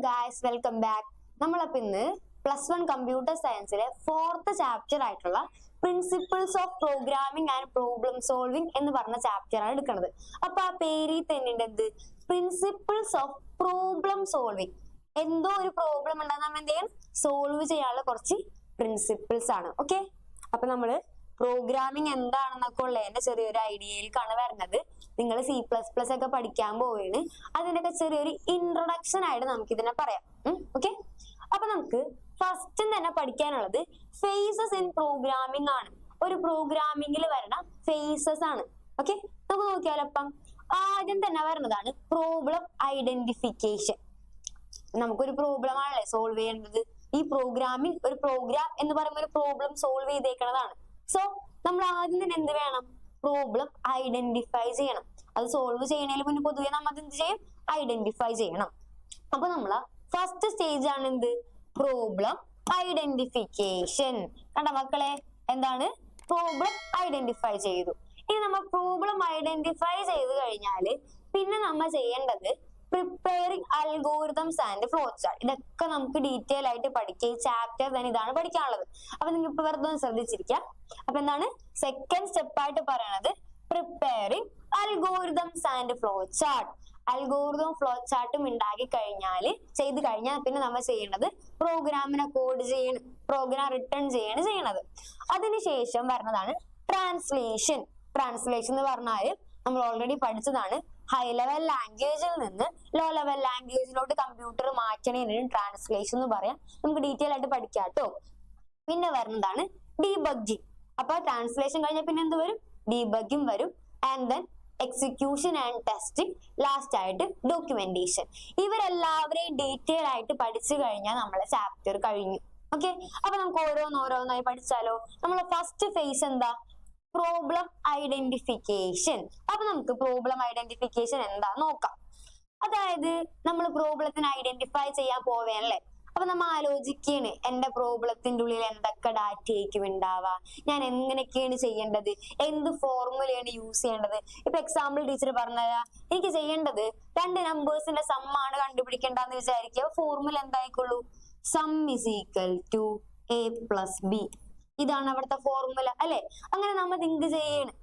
Guys, welcome back. നമ്മളപ്പോ ഇന്ന് +1 computer സയൻസിലെ 4th chapter ആയിട്ടുള്ള principles of programming and problem solving എന്ന് പറഞ്ഞ ചാപ്റ്റർ ആണ് എടുക്കുന്നത്. അപ്പൊ ആ പേരിൽ തന്നെ ഉണ്ട് പ്രിൻസിപ്പിൾസ് ഓഫ് പ്രോബ്ലം സോൾവിംഗ്. എന്തോ ഒരു പ്രോബ്ലം ഉണ്ടെങ്കിൽ നമ്മൾ എന്ത് ചെയ്യാൻ സോൾവ് ചെയ്യാനുള്ള കുറച്ച് പ്രിൻസിപ്പിൾസ് ആണ്. ഓക്കെ, അപ്പൊ നമ്മള് പ്രോഗ്രാമിംഗ് എന്താണെന്നൊക്കെ ഉള്ളതിന്റെ ചെറിയൊരു ഐഡിയയിലേക്കാണ് വരുന്നത്. നിങ്ങൾ C++ ഒക്കെ പഠിക്കാൻ പോവുകയാണ്, അതിന്റെയൊക്കെ ചെറിയൊരു ഇൻട്രൊഡക്ഷൻ ആയിട്ട് നമുക്ക് ഇതിനെ പറയാം. ഓക്കെ, അപ്പൊ നമുക്ക് ഫസ്റ്റ് തന്നെ പഠിക്കാനുള്ളത് ഫേസസ് ഇൻ പ്രോഗ്രാമിംഗ് ആണ്. ഒരു പ്രോഗ്രാമിംഗിൽ വരുന്ന ഫേസസ് ആണ്. ഓക്കെ, നമുക്ക് നോക്കിയാലോ. അപ്പം ആദ്യം തന്നെ വരുന്നതാണ് പ്രോബ്ലം ഐഡന്റിഫിക്കേഷൻ. നമുക്കൊരു പ്രോബ്ലം ആണല്ലേ സോൾവ് ചെയ്യേണ്ടത്. ഈ പ്രോഗ്രാമിംഗ് ഒരു പ്രോഗ്രാം എന്ന് പറയുമ്പോൾ ഒരു പ്രോബ്ലം സോൾവ് ചെയ്തേക്കുന്നതാണ്. സോ നമ്മൾ ആദ്യം തന്നെ എന്ത് വേണം? പ്രോബ്ലം ഐഡന്റിഫൈ ചെയ്യണം. അത് സോൾവ് ചെയ്യണേൽ മുന്നേ പൊതുവെ നമ്മൾ എന്ത് ചെയ്യും? ഐഡന്റിഫൈ ചെയ്യണം. അപ്പൊ നമ്മള് ഫസ്റ്റ് സ്റ്റേജ് ആണ് എന്ത്? Problem identification. കണ്ട മക്കളെ, എന്താണ്? പ്രോബ്ലം ഐഡന്റിഫൈ ചെയ്തു. ഇനി നമ്മൾ പ്രോബ്ലം ഐഡന്റിഫൈ ചെയ്ത് കഴിഞ്ഞാല് പിന്നെ നമ്മൾ ചെയ്യേണ്ടത് preparing algorithms and flow chart. ഇതൊക്കെ നമുക്ക് ഡീറ്റെയിൽ ആയിട്ട് പഠിക്കുക. ഈ ചാപ്റ്റർ തന്നെ ഇതാണ് പഠിക്കാനുള്ളത്. അപ്പൊ നിങ്ങൾ ഇപ്പൊ വെറുതെ ഒന്ന് ശ്രദ്ധിച്ചിരിക്കുക. അപ്പൊ എന്താണ് സെക്കൻഡ് സ്റ്റെപ്പ് ആയിട്ട് പറയണത്? Preparing algorithms and flow chart. Algorithm flow ചാർട്ടും ഉണ്ടാക്കി ചെയ്ത് കഴിഞ്ഞാൽ പിന്നെ നമ്മൾ ചെയ്യേണ്ടത് പ്രോഗ്രാമിനെ കോഡ് ചെയ്യണം, പ്രോഗ്രാം റിട്ടേൺ ചെയ്യണത്. അതിനുശേഷം വരുന്നതാണ് ട്രാൻസ്ലേഷൻ. ട്രാൻസ്ലേഷൻ എന്ന് പറഞ്ഞാൽ നമ്മൾ ഓൾറെഡി പഠിച്ചതാണ്. ഹൈ ലെവൽ ലാംഗ്വേജിൽ നിന്ന് ലോ ലെവൽ ലാംഗ്വേജിലോട്ട് കമ്പ്യൂട്ടർ മാറ്റണേന് ട്രാൻസ്ലേഷൻ എന്ന് പറയാം. നമുക്ക് ഡീറ്റെയിൽ ആയിട്ട് പഠിക്കാം കേട്ടോ. പിന്നെ വരുന്നതാണ് ഡീബഗ്ഗിങ്. അപ്പൊ ട്രാൻസ്ലേഷൻ കഴിഞ്ഞാൽ പിന്നെ എന്ത് വരും? ഡീബഗ്ഗിങ് വരും. And then execution and testing, last ആയിട്ട് ഡോക്യുമെന്റേഷൻ. ഇവരെല്ലാവരെയും ഡീറ്റെയിൽ ആയിട്ട് പഠിച്ചു കഴിഞ്ഞാൽ നമ്മളെ ചാപ്റ്റർ കഴിഞ്ഞു. ഓക്കെ, അപ്പൊ നമുക്ക് ഓരോന്നോരോന്നായി പഠിച്ചാലോ. നമ്മളെ ഫസ്റ്റ് ഫേസ് എന്താ? Problem identification. അപ്പൊ നമുക്ക് പ്രോബ്ലം ഐഡന്റിഫിക്കേഷൻ എന്താ നോക്കാം. അതായത് നമ്മൾ പ്രോബ്ലത്തിന് ഐഡന്റിഫൈ ചെയ്യാൻ പോവേനല്ലേ. അപ്പൊ നമ്മൾ ആലോചിക്കാണ്, എന്റെ പ്രോബ്ലത്തിന്റെ ഉള്ളിൽ എന്തൊക്കെ ഡാറ്റ ആയിരിക്കും ഉണ്ടാവുക, ഞാൻ എങ്ങനെയൊക്കെയാണ് ചെയ്യേണ്ടത്, എന്ത് ഫോർമുലയാണ് യൂസ് ചെയ്യേണ്ടത്. ഇപ്പൊ എക്സാമ്പിൾ ടീച്ചർ പറഞ്ഞാ എനിക്ക് ചെയ്യേണ്ടത് 2 നമ്പേഴ്സിന്റെ സമ്മാണ് കണ്ടുപിടിക്കേണ്ടെന്ന് വിചാരിക്കുക. ഫോർമുല എന്തായിക്കൊള്ളൂ? Sum is equal to a + b. ഇതാണ് അവിടുത്തെ ഫോർമുല അല്ലെ. അങ്ങനെ നമ്മൾ തിങ്ക് ചെയ്യാണ്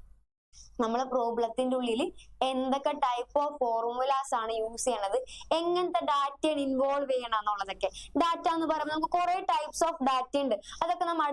നമ്മളെ പ്രോബ്ലത്തിന്റെ ഉള്ളിൽ എന്തൊക്കെ ടൈപ്പ് ഓഫ് ഫോർമുലാസ് ആണ് യൂസ് ചെയ്യണത്, എങ്ങനത്തെ ഡാറ്റയാണ് ഇൻവോൾവ് ചെയ്യണം എന്നുള്ളതൊക്കെ. ഡാറ്റ എന്ന് പറയുമ്പോൾ നമുക്ക് കുറെ ടൈപ്സ് ഓഫ് ഡാറ്റ ഉണ്ട്. അതൊക്കെ നമ്മൾ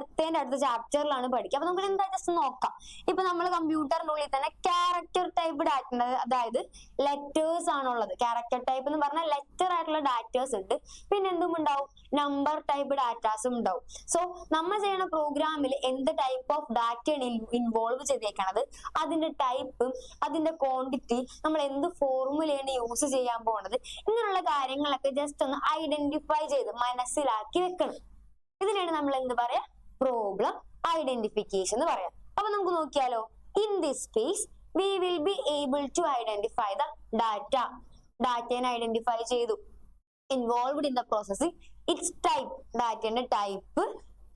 അടുത്ത ചാപ്റ്ററിലാണ് പഠിക്കുക. അപ്പൊ നമുക്ക് എന്താ ജസ്റ്റ് നോക്കാം. ഇപ്പൊ നമ്മൾ കമ്പ്യൂട്ടറിന്റെ ഉള്ളിൽ തന്നെ ക്യാരക്ടർ ടൈപ്പ് ഡാറ്റ ഉണ്ട്, അതായത് ലെറ്റേഴ്സ് ആണുള്ളത്. ക്യാരക്ടർ ടൈപ്പ് എന്ന് പറഞ്ഞാൽ ലെറ്റർ ആയിട്ടുള്ള ഡാറ്റേഴ്സ് ഉണ്ട്. പിന്നെ എന്തും ഉണ്ടാവും? നമ്പർ ടൈപ്പ് ഡാറ്റാസും ഉണ്ടാവും. സോ നമ്മൾ ചെയ്യുന്ന പ്രോഗ്രാമിൽ എന്ത് ടൈപ്പ് ഓഫ് ഡാറ്റയാണ് ഇൻവോൾവ് ചെയ്തേക്കണത്, അതിന്റെ ടൈപ്പും അതിന്റെ ക്വാണ്ടിറ്റി, നമ്മൾ എന്ത് ഫോർമുലയാണ് യൂസ് ചെയ്യാൻ പോകുന്നത്, ഇങ്ങനെയുള്ള കാര്യങ്ങളൊക്കെ ജസ്റ്റ് ഒന്ന് ഐഡന്റിഫൈ ചെയ്ത് മനസ്സിലാക്കി വെക്കണം. ഇതിനാണ് നമ്മൾ എന്ത് പറയാ? പ്രോബ്ലം ഐഡന്റിഫിക്കേഷൻ എന്ന് പറയാം. അപ്പൊ നമുക്ക് നോക്കിയാലോ. In this case we will be able to identify the data. ഡാറ്റയെ ഐഡന്റിഫൈ ചെയ്തു. Involved in the processing, its type, ഡാറ്റയുടെ type,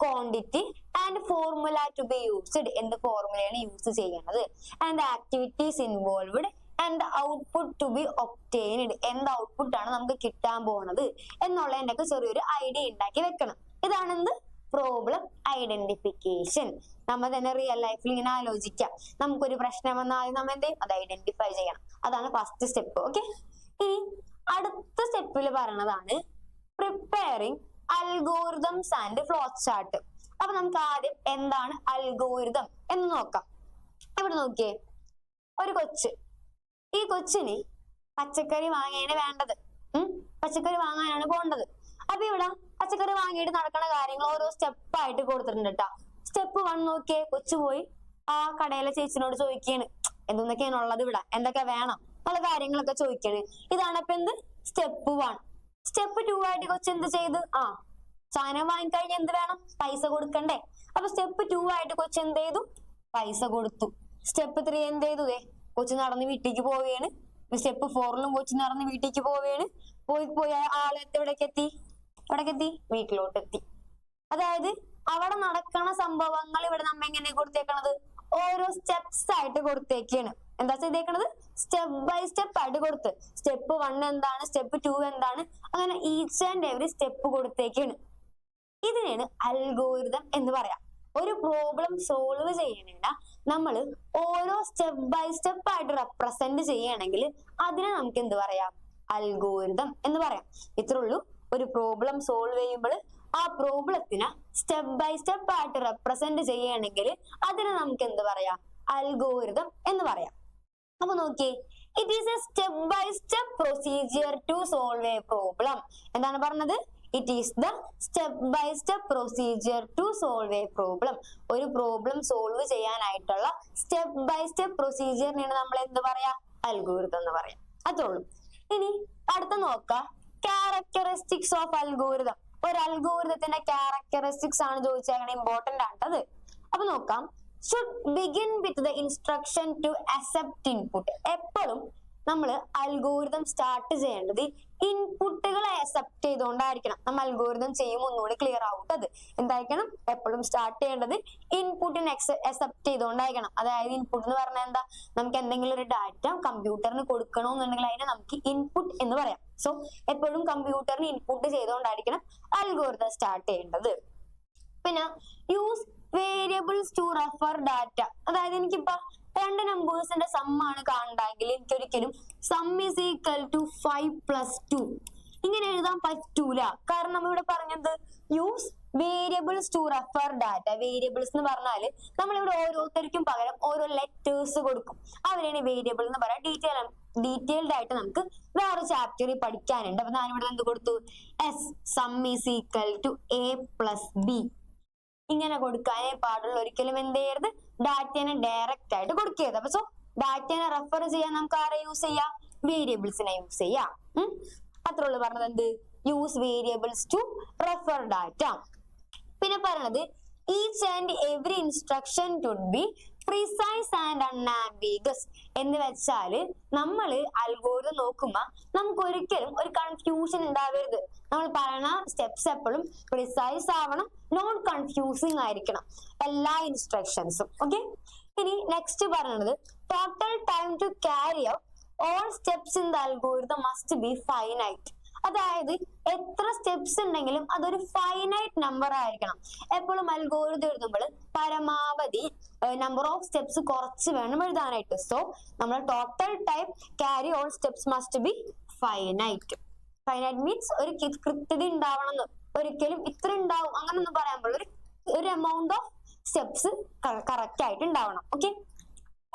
quantity and formula to be used, എന്ത് ഫോർമുലയാണ് യൂസ് ചെയ്യുന്നത്, and activities involved and the output to be obtained, എന്ത് output ആണ് നമുക്ക് കിട്ടാൻ പോകുന്നത് എന്നുള്ളതിന്റെ ഒക്കെ ചെറിയൊരു ഐഡിയ ഉണ്ടാക്കി വെക്കണം. ഇതാണെന്ത്? Problem identification. നമ്മൾ തന്നെ റിയൽ ലൈഫിൽ ഇങ്ങനെ ആലോചിക്കാം. നമുക്കൊരു പ്രശ്നം വന്നാൽ നമ്മൾ എന്ത് ചെയ്യും? അത് ഐഡന്റിഫൈ ചെയ്യണം. അതാണ് ഫസ്റ്റ് സ്റ്റെപ്പ്. ഓക്കെ, ഇനി അടുത്ത സ്റ്റെപ്പിൽ പറയണതാണ് preparing algorithms and flow chart. അപ്പൊ നമുക്ക് ആദ്യം എന്താണ് അൽഗോരിതം എന്ന് നോക്കാം. ഇവിടെ നോക്കിയേ, ഒരു കൊച്ച്, ഈ കൊച്ചിന് പച്ചക്കറി വാങ്ങിയാണ് വേണ്ടത്. പച്ചക്കറി വാങ്ങാനാണ് പോണ്ടത്. അപ്പൊ ഇവിടെ പച്ചക്കറി വാങ്ങിയിട്ട് നടക്കുന്ന കാര്യങ്ങൾ ഓരോ സ്റ്റെപ്പായിട്ട് കൊടുത്തിട്ടുണ്ട് കേട്ടാ. സ്റ്റെപ്പ് 1 നോക്കിയേ, കൊച്ചു പോയി ആ കടയിലെ ചേച്ചിനോട് ചോദിക്കാണ് എന്തൊക്കെയാണ് ഉള്ളത്, ഇവിടെ എന്തൊക്കെ വേണം ഉള്ള കാര്യങ്ങളൊക്കെ ചോദിക്കാണ്. ഇതാണ് അപ്പൊ എന്ത്? സ്റ്റെപ്പ് 1. സ്റ്റെപ്പ് 2 ആയിട്ട് കൊച്ചു എന്ത് ചെയ്ത്? സാധനം വാങ്ങിക്കഴിഞ്ഞാൽ എന്ത് വേണം? പൈസ കൊടുക്കണ്ടേ. അപ്പൊ സ്റ്റെപ്പ് 2 ആയിട്ട് കൊച്ചു എന്ത് ചെയ്തു? പൈസ കൊടുത്തു. സ്റ്റെപ്പ് 3 എന്ത് ചെയ്തു? കൊച്ചു നടന്ന് വീട്ടിലേക്ക് പോവുകയാണ്. സ്റ്റെപ്പ് 4ലും കൊച്ചു നടന്ന് വീട്ടിലേക്ക് പോവുകയാണ്. പോയി ആളെ എവിടേക്കെത്തി? വീട്ടിലോട്ട് എത്തി. അതായത് അവിടെ നടക്കണ സംഭവങ്ങൾ ഇവിടെ നമ്മ എങ്ങനെ കൊടുത്തേക്കണത്? ഓരോ സ്റ്റെപ്സ് ആയിട്ട് കൊടുത്തേക്കാണ്. എന്താ ചെയ്തേക്കണത്? സ്റ്റെപ്പ് ബൈ സ്റ്റെപ്പ് ആയിട്ട് കൊടുത്ത് സ്റ്റെപ്പ് 1 എന്താണ്, സ്റ്റെപ്പ് 2 എന്താണ്, അങ്ങനെ ഈച്ച് ആൻഡ് എവറി സ്റ്റെപ്പ് കൊടുത്തേക്കാണ്. ഇതിനാണ് അൽഗോരിതം എന്ന് പറയാം. ഒരു പ്രോബ്ലം സോൾവ് ചെയ്യണേണ്ട നമ്മൾ ഓരോ സ്റ്റെപ്പ് ബൈ സ്റ്റെപ്പ് ആയിട്ട് റെപ്രസെന്റ് ചെയ്യണമെങ്കിൽ അതിനെ നമുക്ക് എന്ത് പറയാം? അൽഗോരിതം എന്ന് പറയാം. ഇത്രേ ഉള്ളൂ. ഒരു പ്രോബ്ലം സോൾവ് ചെയ്യുമ്പോൾ ആ പ്രോബ്ലത്തിനെ സ്റ്റെപ്പ് ബൈ സ്റ്റെപ്പ് ആയിട്ട് റെപ്രസെന്റ് ചെയ്യണമെങ്കിൽ അതിനെ നമുക്ക് എന്ത് പറയാം? അൽഗോരിതം എന്ന് പറയാം. അപ്പൊ നോക്കിയേ, it is a step by step procedure to solve a problem. എന്താണ് പറഞ്ഞത്? It is the step by step procedure to solve a problem. ഒരു പ്രോബ്ലം സോൾവ് ചെയ്യാനായിട്ടുള്ള സ്റ്റെപ്പ് ബൈ സ്റ്റെപ്പ് പ്രൊസീജിയറിനാണ് നമ്മൾ എന്ത് പറയാ? അൽഗോരിതം എന്ന് പറയാം. അത്രേ ഉള്ളൂ. ഇനി അടുത്ത നോക്കാം, ക്യാരക്ടറിസ്റ്റിക്സ് ഓഫ് അൽഗോരിതം. ഒരു അൽഗോരിതത്തിന്റെ ക്യാരക്ടറിസ്റ്റിക്സ് ആണ് ചോദിച്ചാൽ ഇമ്പോർട്ടന്റ് ആണത്. അപ്പൊ നോക്കാം, should begin with the instruction to accept input. എപ്പോഴും നമ്മൾ അൽഗോരിതം സ്റ്റാർട്ട് ചെയ്യേണ്ടത് ഇൻപുട്ടുകളെ അക്സെപ്റ്റ് ചെയ്തുകൊണ്ടായിരിക്കണം. നമ്മൾ അൽഗോരിതം ചെയ്യുമ്പോൾ ഒന്നുകൂടി ക്ലിയർ ആവും. അത് എന്തായിരിക്കണം? എപ്പോഴും സ്റ്റാർട്ട് ചെയ്യേണ്ടത് ഇൻപുട്ടിനെ അക്സെപ്റ്റ് ചെയ്തുകൊണ്ടായിരിക്കണം. അതായത് ഇൻപുട്ട് എന്ന് പറഞ്ഞാൽ എന്താ? നമുക്ക് എന്തെങ്കിലും ഒരു ഡാറ്റ കമ്പ്യൂട്ടറിന് കൊടുക്കണമെന്നുണ്ടെങ്കിൽ അതിനെ നമുക്ക് ഇൻപുട്ട് എന്ന് പറയാം. സോ എപ്പോഴും കമ്പ്യൂട്ടറിന് ഇൻപുട്ട് ചെയ്തുകൊണ്ടായിരിക്കണം അൽഗോരിതം സ്റ്റാർട്ട് ചെയ്യേണ്ടത്. പിന്നെ use variables to refer data. അതായത് എനിക്കിപ്പോ 2 നമ്പേഴ്സിന്റെ സമ്മാണ് കാണണ്ടെങ്കിൽ എനിക്കൊരിക്കലും സം ഈസ് ഈക്വൽ ടു 5 + 2 ഇങ്ങനെ എഴുതാൻ പറ്റൂല. കാരണം നമ്മൾ ഇവിടെ പറഞ്ഞത് use variables to refer data. Variables എന്ന് പറഞ്ഞാല് നമ്മളിവിടെ ഓരോരുത്തർക്കും പകരം ഓരോ ലെറ്റേഴ്സ് കൊടുക്കും. അവരാണ് വേരിയബിൾ എന്ന് പറയാം. ഡീറ്റെയിൽഡ് ആയിട്ട് നമുക്ക് വേറെ ചാപ്റ്ററിൽ പഠിക്കാനുണ്ട്. അപ്പൊ ഞാനിവിടെ എന്ത് കൊടുത്തു? S sum is equal to A + B ഇങ്ങനെ കൊടുക്കാനേ പാടുള്ളൂ. ഒരിക്കലും എന്ത് ചെയ്യരുത്? ഡാറ്റനെ ഡയറക്റ്റ് ആയിട്ട് കൊടുക്കരുത്. അപ്പൊ സോ ഡാറ്റനെ റെഫർ ചെയ്യാൻ നമുക്ക് ആരെ യൂസ് ചെയ്യാം? വേരിയബിൾസിനെ യൂസ് ചെയ്യാം. അത്രേ ഉള്ളൂ പറഞ്ഞത്. എന്ത്? Use variables to refer data. പിന്നെ പറഞ്ഞത് each and every instruction should be precise and unambiguous എന്ന് വെച്ചാല് നമ്മള് അൽഗോരിതം നോക്കുമ്പോ നമുക്ക് ഒരിക്കലും ഒരു കൺഫ്യൂഷൻ ഉണ്ടാവരുത്. നമ്മൾ പറയുന്ന സ്റ്റെപ്സ് എപ്പോഴും പ്രിസൈസ് ആവണം, നോൺ കൺഫ്യൂസിങ് ആയിരിക്കണം എല്ലാ ഇൻസ്ട്രക്ഷൻസും. ഓക്കെ. ഇനി നെക്സ്റ്റ് പറയുന്നത് total time to carry out all steps in the algorithm must be finite. അതായത് എത്ര സ്റ്റെപ്സ് ഉണ്ടെങ്കിലും അതൊരു ഫൈനൈറ്റ് നമ്പർ ആയിരിക്കണം. എപ്പോഴും അൽഗോരിതം എഴുതുമ്പോൾ പരമാവധി നമ്പർ ഓഫ് സ്റ്റെപ്സ് കുറച്ച് വേണം എഴുതാനായിട്ട്. സോ നമ്മൾ total time carry all steps must be finite. Finite means ഒരു കൃത്യത ഉണ്ടാവണം. ഒരിക്കലും ഇത്ര ഉണ്ടാവും അങ്ങനൊന്നും പറയാൻ പാടില്ല. ഒരു എമൗണ്ട് ഓഫ് സ്റ്റെപ്സ് കറക്റ്റ് ആയിട്ട് ഉണ്ടാവണം. ഓക്കെ.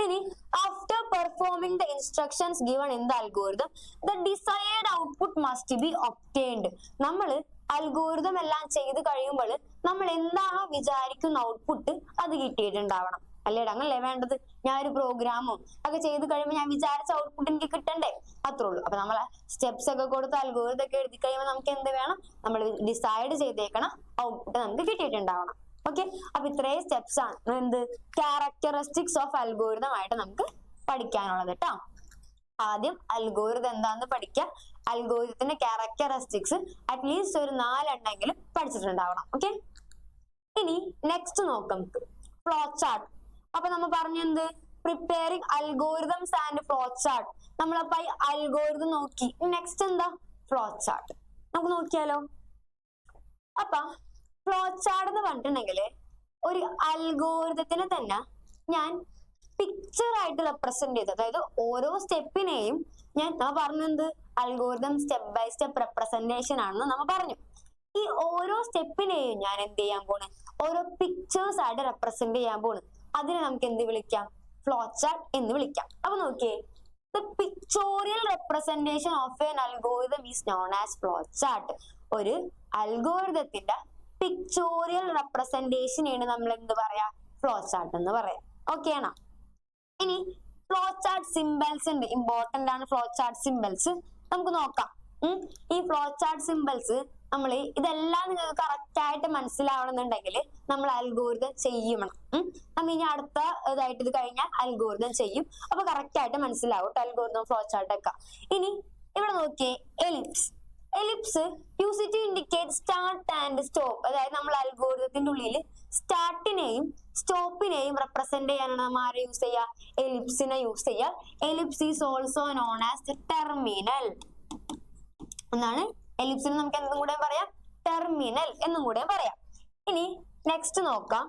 ഇനി after performing the instructions given in the algorithm the desired output must be obtained. നമ്മൾ അൽഗോരിതം എല്ലാം ചെയ്ത് കഴിയുമ്പോൾ നമ്മൾ എന്താണോ വിചാരിക്കുന്ന ഔട്ട്പുട്ട് അത് കിട്ടിയിട്ടുണ്ടാവണം. അല്ലേ? അങ്ങനല്ലേ വേണ്ടത്? ഞാൻ ഒരു പ്രോഗ്രാമും ഒക്കെ ചെയ്ത് കഴിയുമ്പോൾ ഞാൻ വിചാരിച്ച ഔട്ട്പുട്ട് എനിക്ക് കിട്ടണ്ടേ? അത്രേ ഉള്ളൂ. അപ്പൊ നമ്മളെ സ്റ്റെപ്സ് ഒക്കെ കൊടുത്ത് അൽഗോരിതം ഒക്കെ എഴുതി കഴിയുമ്പോൾ നമുക്ക് എന്ത് വേണം? നമ്മൾ ഡിസൈഡ് ചെയ്തേക്കണം ഔട്ട്പുട്ട് നമുക്ക് കിട്ടിയിട്ടുണ്ടാവണം. ഓക്കെ. അപ്പൊ ഇത്രയും സ്റ്റെപ്സ് ആണ് എന്ത് ക്യാരക്ടറിസ്റ്റിക്സ് ഓഫ് അൽഗോരിതം ആയിട്ട് നമുക്ക് പഠിക്കാനുള്ളത് കേട്ടോ. ആദ്യം അൽഗോരിതം എന്താന്ന് പഠിക്കുക. അൽഗോരിതത്തിന്റെ ക്യാരക്ടറിസ്റ്റിക്സ് അറ്റ്ലീസ്റ്റ് ഒരു 4 എണ്ണെങ്കിലും പഠിച്ചിട്ടുണ്ടാവണം. ഓക്കെ. ഇനി നെക്സ്റ്റ് നോക്കാം, ഫ്ലോ ചാർട്ട്. അപ്പൊ നമ്മൾ പറഞ്ഞെന്ത്? Preparing algorithms and flow chart. നമ്മളപ്പോ ഈ അൽഗോരിതം നോക്കി. നെക്സ്റ്റ് എന്താ? Flow chart. നമുക്ക് നോക്കിയാലോ. അപ്പൊ ഫ്ലോ ചാർട്ട് എന്ന് പറഞ്ഞിട്ടുണ്ടെങ്കിൽ ഒരു അൽഗോരിതത്തിനെ തന്നെ ഞാൻ പിക്ചർ ആയിട്ട് റെപ്രസെന്റ് ചെയ്ത്, അതായത് ഓരോ സ്റ്റെപ്പിനെയും ഞാൻ പറഞ്ഞത് algorithm step by step representation ആണെന്ന് നമ്മൾ പറഞ്ഞു. ഈ ഓരോ സ്റ്റെപ്പിനെയും ഞാൻ എന്ത് ചെയ്യാൻ പോണ്? ഓരോ പിക്ചേഴ്സ് ആയിട്ട് റെപ്രസെന്റ് ചെയ്യാൻ പോണ്. അതിനെ നമുക്ക് എന്ത് വിളിക്കാം? ഫ്ലോ ചാർട്ട് എന്ന് വിളിക്കാം. അപ്പൊ നോക്കിയേ, the pictorial representation of an algorithm is known as flow chart. ഒരു അൽഗോരിതത്തിന്റെ പിക്ചോറിയൽ റെപ്രസെന്റേഷൻ ആണ് നമ്മൾ എന്ത് പറയാ? ഫ്ലോ ചാർട്ട് എന്ന് പറയാം. ഓക്കെ ആണോ? ഇനി ഫ്ലോ ചാർട്ട് സിംബൽസ് ഉണ്ട്. ഇമ്പോർട്ടന്റ് ആണ് ഫ്ലോ ചാർട്ട് സിംബൽസ്. നമുക്ക് നോക്കാം. ഈ ഫ്ലോ ചാർട്ട് സിംബൽസ് നമ്മൾ ഇതെല്ലാം നിങ്ങൾക്ക് കറക്റ്റ് ആയിട്ട് മനസ്സിലാവണമെന്നുണ്ടെങ്കിൽ നമ്മൾ അൽഗോരിതം ചെയ്യണം. നമ്മൾ ഇനി അടുത്ത ഇതായിട്ട് ഇത് കഴിഞ്ഞാൽ അൽഗോരിതം ചെയ്യും. അപ്പൊ കറക്റ്റ് ആയിട്ട് മനസ്സിലാവും അൽഗോരിതം ഫ്ലോ ചാർട്ട് ഒക്കെ. ഇനി ഇവിടെ നോക്കിയേ, ellipse. Ellipse use to indicate start and stop. അതായത് നമ്മൾ അൽഗോരിതത്തിന്റെ ഉള്ളിൽ സ്റ്റാർട്ടിനെയും സ്റ്റോപ്പിനെയും റെപ്രസെന്റ് ചെയ്യാനാണ് നമ്മൾ ആരെ യൂസ് ചെയ്യുക? എലിപ്സിനെ യൂസ് ചെയ്യുക. Ellipse is also known as terminal എന്നാണ്. എലിപ്സിന് നമുക്ക് എന്തും കൂടെ പറയാം? ടെർമിനൽ എന്നും കൂടെ പറയാം. ഇനി നെക്സ്റ്റ് നോക്കാം.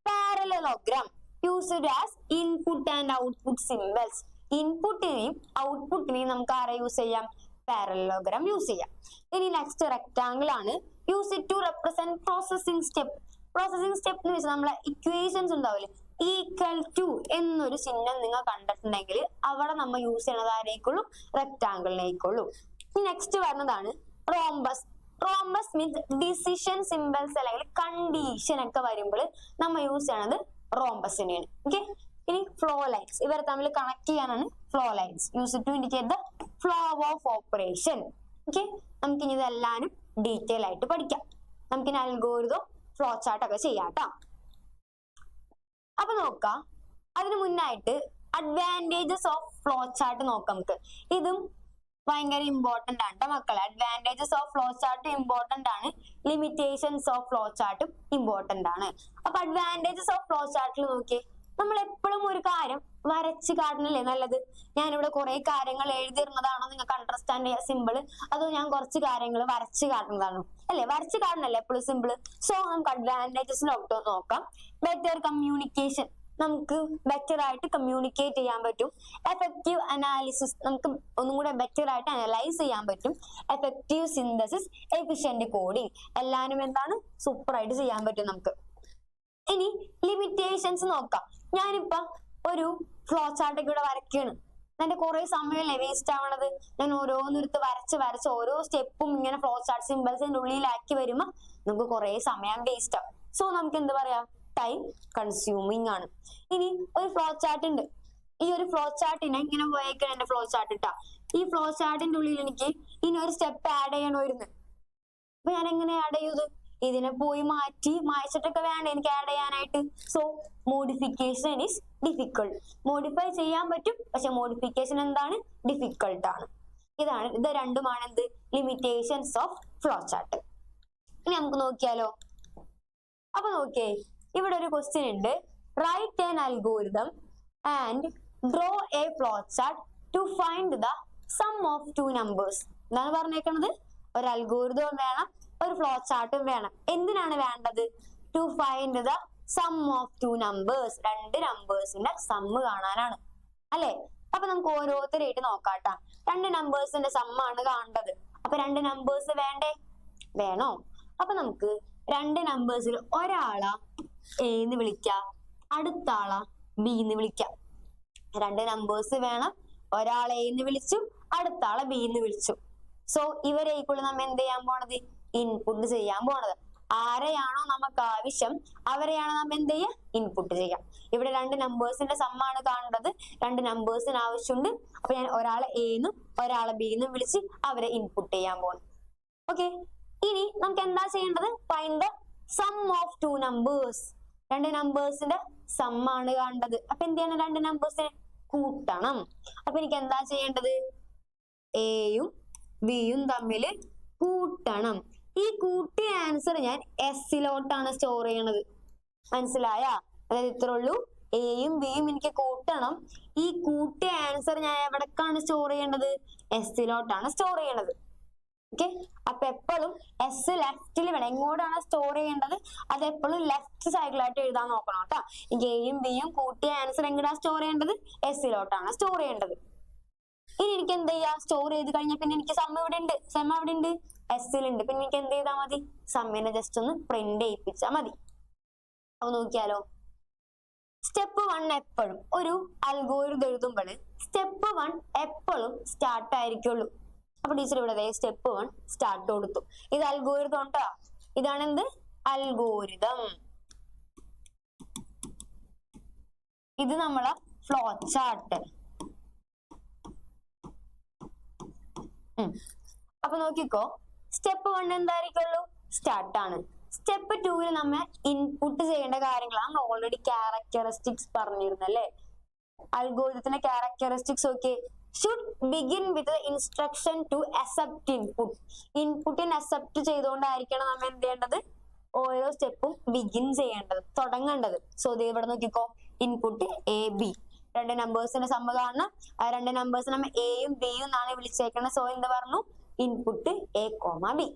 Parallelogram used as input and output symbols. ഇൻപുട്ടിനെയും ഔട്ട്പുട്ടിനെയും നമുക്ക് ആരെ യൂസ് ചെയ്യാം? പാരലലോഗ്രാം യൂസ് ചെയ്യാം. ഇനി നെക്സ്റ്റ് റെക്ടാംഗിൾ ആണ്. Use it to represent processing step. Processing step എന്ന് വെച്ചാൽ നമ്മളെ ഇക്വേഷൻസ് ഉണ്ടാവില്ലേ, ഈക്വൽ ടു എന്നൊരു ചിഹ്നം നിങ്ങൾ കണ്ടിട്ടുണ്ടെങ്കിൽ അവിടെ നമ്മൾ യൂസ് ചെയ്യണത് ആരേക്കുള്ളൂ? റെക്ടാംഗിളിനേക്കുള്ളൂ. നെക്സ്റ്റ് വരുന്നതാണ് rhombus. Rhombus means decision symbols അല്ലെങ്കിൽ കണ്ടീഷൻ ഒക്കെ വരുമ്പോൾ നമ്മൾ യൂസ് ചെയ്യണത് റോംബസിനെയാണ്. ഓക്കെ. ഇനി ഫ്ലോ ലൈൻസ്, ഇവരെ തമ്മിൽ കണക്ട് ചെയ്യാനാണ് flow lines. Use to indicate the flow of operation. Okay. നമുക്കിനി ഇതെല്ലാനും ഡീറ്റെയിൽ ആയിട്ട് പഠിക്കാം. നമുക്കിനി അൽഗോരിതം ഫ്ലോ ചാർട്ട് ഒക്കെ ചെയ്യാം കേട്ടോ. അപ്പൊ നോക്കാം. അതിനു മുന്നായിട്ട് അഡ്വാൻറ്റേജസ് ഓഫ് ഫ്ലോ ചാർട്ട് നോക്കാം നമുക്ക്. ഇതും ഭയങ്കര ഇമ്പോർട്ടന്റ് ആണ് കേട്ടോ മക്കളെ. Advantages of flow chart important ആണ്, ലിമിറ്റേഷൻസ് ഓഫ് ഫ്ലോ ചാർട്ടും ഇമ്പോർട്ടന്റ് ആണ്. അപ്പൊ അഡ്വാൻറ്റേജസ് ഓഫ് ഫ്ലോ ചാർട്ടിൽ നോക്കി, നമ്മൾ എപ്പോഴും ഒരു കാര്യം വരച്ച് കാട്ടണല്ലേ നല്ലത്? ഞാനിവിടെ കുറെ കാര്യങ്ങൾ എഴുതിയിരുന്നതാണോ നിങ്ങൾക്ക് അണ്ടർസ്റ്റാൻഡ് ചെയ്യാൻ സിമ്പിൾ, അതോ ഞാൻ കുറച്ച് കാര്യങ്ങൾ വരച്ച് കാട്ടുന്നതാണോ? അല്ലെ, വരച്ച് കാട്ടണല്ലേ എപ്പോഴും സിമ്പിൾ. സോ നമുക്ക് അഡ്വാൻറ്റേജസ് നോക്കാം. ബെറ്റർ കമ്മ്യൂണിക്കേഷൻ, നമുക്ക് ബെറ്റർ ആയിട്ട് കമ്മ്യൂണിക്കേറ്റ് ചെയ്യാൻ പറ്റും. എഫക്റ്റീവ് അനാലിസിസ്, നമുക്ക് ഒന്നും കൂടെ ബെറ്റർ ആയിട്ട് അനലൈസ് ചെയ്യാൻ പറ്റും. എഫക്റ്റീവ് സിന്തസിസ്, എഫിഷ്യന്റ് കോഡിങ്, എല്ലാവരും എന്താണ് സൂപ്പർ ആയിട്ട് ചെയ്യാൻ പറ്റും നമുക്ക്. ഇനി ലിമിറ്റേഷൻസ് നോക്കാം. ഞാനിപ്പോ ഒരു ഫ്ലോ ചാർട്ട് ഒക്കെ ഇവിടെ വരയ്ക്കാണ്. എന്റെ കുറെ സമയമല്ലേ വേസ്റ്റ് ആവണത്? ഞാൻ ഓരോന്നിരുത്ത് വരച്ച് ഓരോ സ്റ്റെപ്പും ഇങ്ങനെ ഫ്ലോ ചാർട്ട് സിമ്പിൾസിന്റെ ഉള്ളിലാക്കി വരുമ്പോ നമുക്ക് കുറെ സമയം വേസ്റ്റ് ആവും. സോ നമുക്ക് എന്ത് പറയാം? ടൈം കൺസ്യൂമിങ് ആണ്. ഇനി ഒരു ഫ്ലോ ചാർട്ട് ഉണ്ട്. ഈ ഒരു ഫ്ലോ ചാർട്ടിനെ ഇങ്ങനെ പോയേക്കാണ് എന്റെ ഫ്ലോ ചാർട്ട് ഇട്ടാ. ഈ ഫ്ലോ ചാർട്ടിന്റെ ഉള്ളിൽ എനിക്ക് ഇനി ഒരു സ്റ്റെപ്പ് ആഡ് ചെയ്യണമായിരുന്നു. അപ്പൊ ഞാൻ എങ്ങനെ ആഡ് ചെയ്യത്? ഇതിനെ പോയി മായ്ച്ചിട്ടൊക്കെ വേണ്ട എനിക്ക് ആഡ് ചെയ്യാനായിട്ട്. So modification is difficult. Modify ചെയ്യാൻ പറ്റും, പക്ഷെ മോഡിഫിക്കേഷൻ എന്താണ്? ഡിഫിക്കൾട്ട് ആണ്. ഇത് രണ്ടുമാണ് എന്ത്? Limitations of flow chart. ഇനി നമുക്ക് നോക്കിയാലോ. അപ്പൊ നോക്കിയേ, ഇവിടെ ഒരു ക്വസ്റ്റ്യൻ ഉണ്ട്. Write an algorithm and draw a flow chart to find the sum of two numbers. എന്താണ് പറഞ്ഞേക്കണത്? ഒരു അൽഗോരിതം വേണം, ഒരു ഫ്ലോ ചാർട്ടും വേണം. എന്തിനാണ് വേണ്ടത്? To find the sum of two numbers. രണ്ട് നമ്പേഴ്സിന്റെ സമ്മ് കാണാനാണ് അല്ലെ? അപ്പൊ നമുക്ക് ഓരോരുത്തരായിട്ട് നോക്കാട്ടാ. രണ്ട് നമ്പേഴ്സിന്റെ സമ്മാണ് കാണേണ്ടത്. അപ്പൊ രണ്ട് നമ്പേഴ്സ് വേണ്ടേ? വേണോ? അപ്പൊ നമുക്ക് രണ്ട് നമ്പേഴ്സിൽ ഒരാളാ എ എന്ന് വിളിക്കാം, അടുത്ത ആളാ ബി എന്ന് വിളിക്കാം. രണ്ട് നമ്പേഴ്സ് വേണം, ഒരാളെ എന്ന് വിളിച്ചു, അടുത്ത ആളെ ബി എന്ന് വിളിച്ചു. സോ ഇവരേക്കുള്ള നമ്മ എന്ത് ചെയ്യാൻ പോണത്? ഇൻപുട്ട് ചെയ്യാൻ പോണത്. ആരെയാണോ നമുക്ക് ആവശ്യം അവരെയാണ് നമ്മ എന്ത് ചെയ്യുക? ഇൻപുട്ട് ചെയ്യാം. ഇവിടെ രണ്ട് നമ്പേഴ്സിന്റെ സമ്മാണ് കാണേണ്ടത്. രണ്ട് നമ്പേഴ്സിന് ആവശ്യമുണ്ട്. അപ്പൊ ഞാൻ ഒരാളെ എന്നും ഒരാളെ ബി എന്നും വിളിച്ച് അവരെ ഇൻപുട്ട് ചെയ്യാൻ പോകണം. ഓക്കെ. ഇനി നമുക്ക് എന്താ ചെയ്യേണ്ടത്? Find the sum of two numbers. രണ്ട് നമ്പേഴ്സിന്റെ സമ്മാണ് കാണേണ്ടത്. അപ്പൊ എന്ത് ചെയ്യണം? രണ്ട് നമ്പേഴ്സിനെ കൂട്ടണം. അപ്പൊ എനിക്ക് എന്താ ചെയ്യേണ്ടത്? എയും ബിയും തമ്മിൽ കൂട്ടണം. ഈ കൂട്ടിയ ആൻസർ ഞാൻ എസിലോട്ടാണ് സ്റ്റോർ ചെയ്യണത്. മനസ്സിലായ? അതായത് ഇത്രേ ഉള്ളൂ. എയും ബിയും എനിക്ക് കൂട്ടണം. ഈ കൂട്ടിയ ആൻസർ ഞാൻ എവിടേക്കാണ് സ്റ്റോർ ചെയ്യേണ്ടത്? എസിലോട്ടാണ് സ്റ്റോർ ചെയ്യണത്. ഓക്കെ. അപ്പൊ എപ്പോഴും എസ് ലെഫ്റ്റിൽ വേണം. എങ്ങോട്ടാണ് സ്റ്റോർ ചെയ്യേണ്ടത്? അത് എപ്പോഴും ലെഫ്റ്റ് സൈഡിലായിട്ട് എഴുതാൻ നോക്കണം കേട്ടോ. എനിക്ക് എയും ബിയും കൂട്ടിയ ആൻസർ എങ്ങനെയാണ് സ്റ്റോർ ചെയ്യേണ്ടത്? എസിലോട്ടാണ് സ്റ്റോർ ചെയ്യേണ്ടത്. ഇനി എനിക്ക് എന്ത് ചെയ്യാ? സ്റ്റോർ ചെയ്ത് കഴിഞ്ഞാൽ പിന്നെ എനിക്ക് സം ഇവിടെ ഉണ്ട്, സം അവിടെ ഉണ്ട്, എസിലുണ്ട്. പിന്നെ എനിക്ക് എന്ത് ചെയ്താൽ മതി? സമ്മിനെ ജസ്റ്റ് ഒന്ന് പ്രിന്റ് ചെയ്യിപ്പിച്ചാൽ മതി. അപ്പൊ നോക്കിയാലോ. സ്റ്റെപ്പ് 1 എപ്പോഴും ഒരു അൽഗോരിതം എഴുതുമ്പോൾ സ്റ്റെപ്പ് 1 എപ്പോഴും സ്റ്റാർട്ട് ആയിരിക്കുള്ളൂ. അപ്പൊ ടീച്ചർ ഇവിടെ സ്റ്റെപ്പ് 1 സ്റ്റാർട്ട് കൊടുത്തു. ഇത് അൽഗോരിതം ഉണ്ടോ? ഇതാണ് എന്ത്? അൽഗോരിതം. ഇത് നമ്മളെ ഫ്ലോ ചാർട്ട്. അപ്പൊ നോക്കിക്കോ, സ്റ്റെപ്പ് 1 എന്തായിരിക്കുള്ളൂ? സ്റ്റാർട്ട് ആണ്. സ്റ്റെപ്പ് 2 നമ്മ ഇൻപുട്ട് ചെയ്യേണ്ട കാര്യങ്ങളാണ്. നമ്മൾ ഓൾറെഡി ക്യാരക്ടറിസ്റ്റിക്സ് പറഞ്ഞിരുന്നല്ലേ? അൽഗോരിതത്തിന്റെ ക്യാരക്ടറിസ്റ്റിക്സ് ഒക്കെ should begin with instruction to accept input. ഇൻപുട്ടിന് അക്സെപ്റ്റ് ചെയ്തുകൊണ്ടായിരിക്കണം നമ്മൾ എന്ത് ചെയ്യേണ്ടത്, ഓരോ സ്റ്റെപ്പും ബിഗിൻ ചെയ്യേണ്ടത്, തുടങ്ങേണ്ടത്. സോ ഇവിടെ നോക്കിക്കോ, ഇൻപുട്ട് എ ബി, രണ്ട് നമ്പേഴ്സിന്റെ സമ്മ കാണണം. ആ രണ്ട് നമ്പേഴ്സ് നമ്മൾ എയും ബിയും എന്നാണ് വിളിച്ചേക്കുന്നത്. സോ എന്ത് പറഞ്ഞു, input A comma B.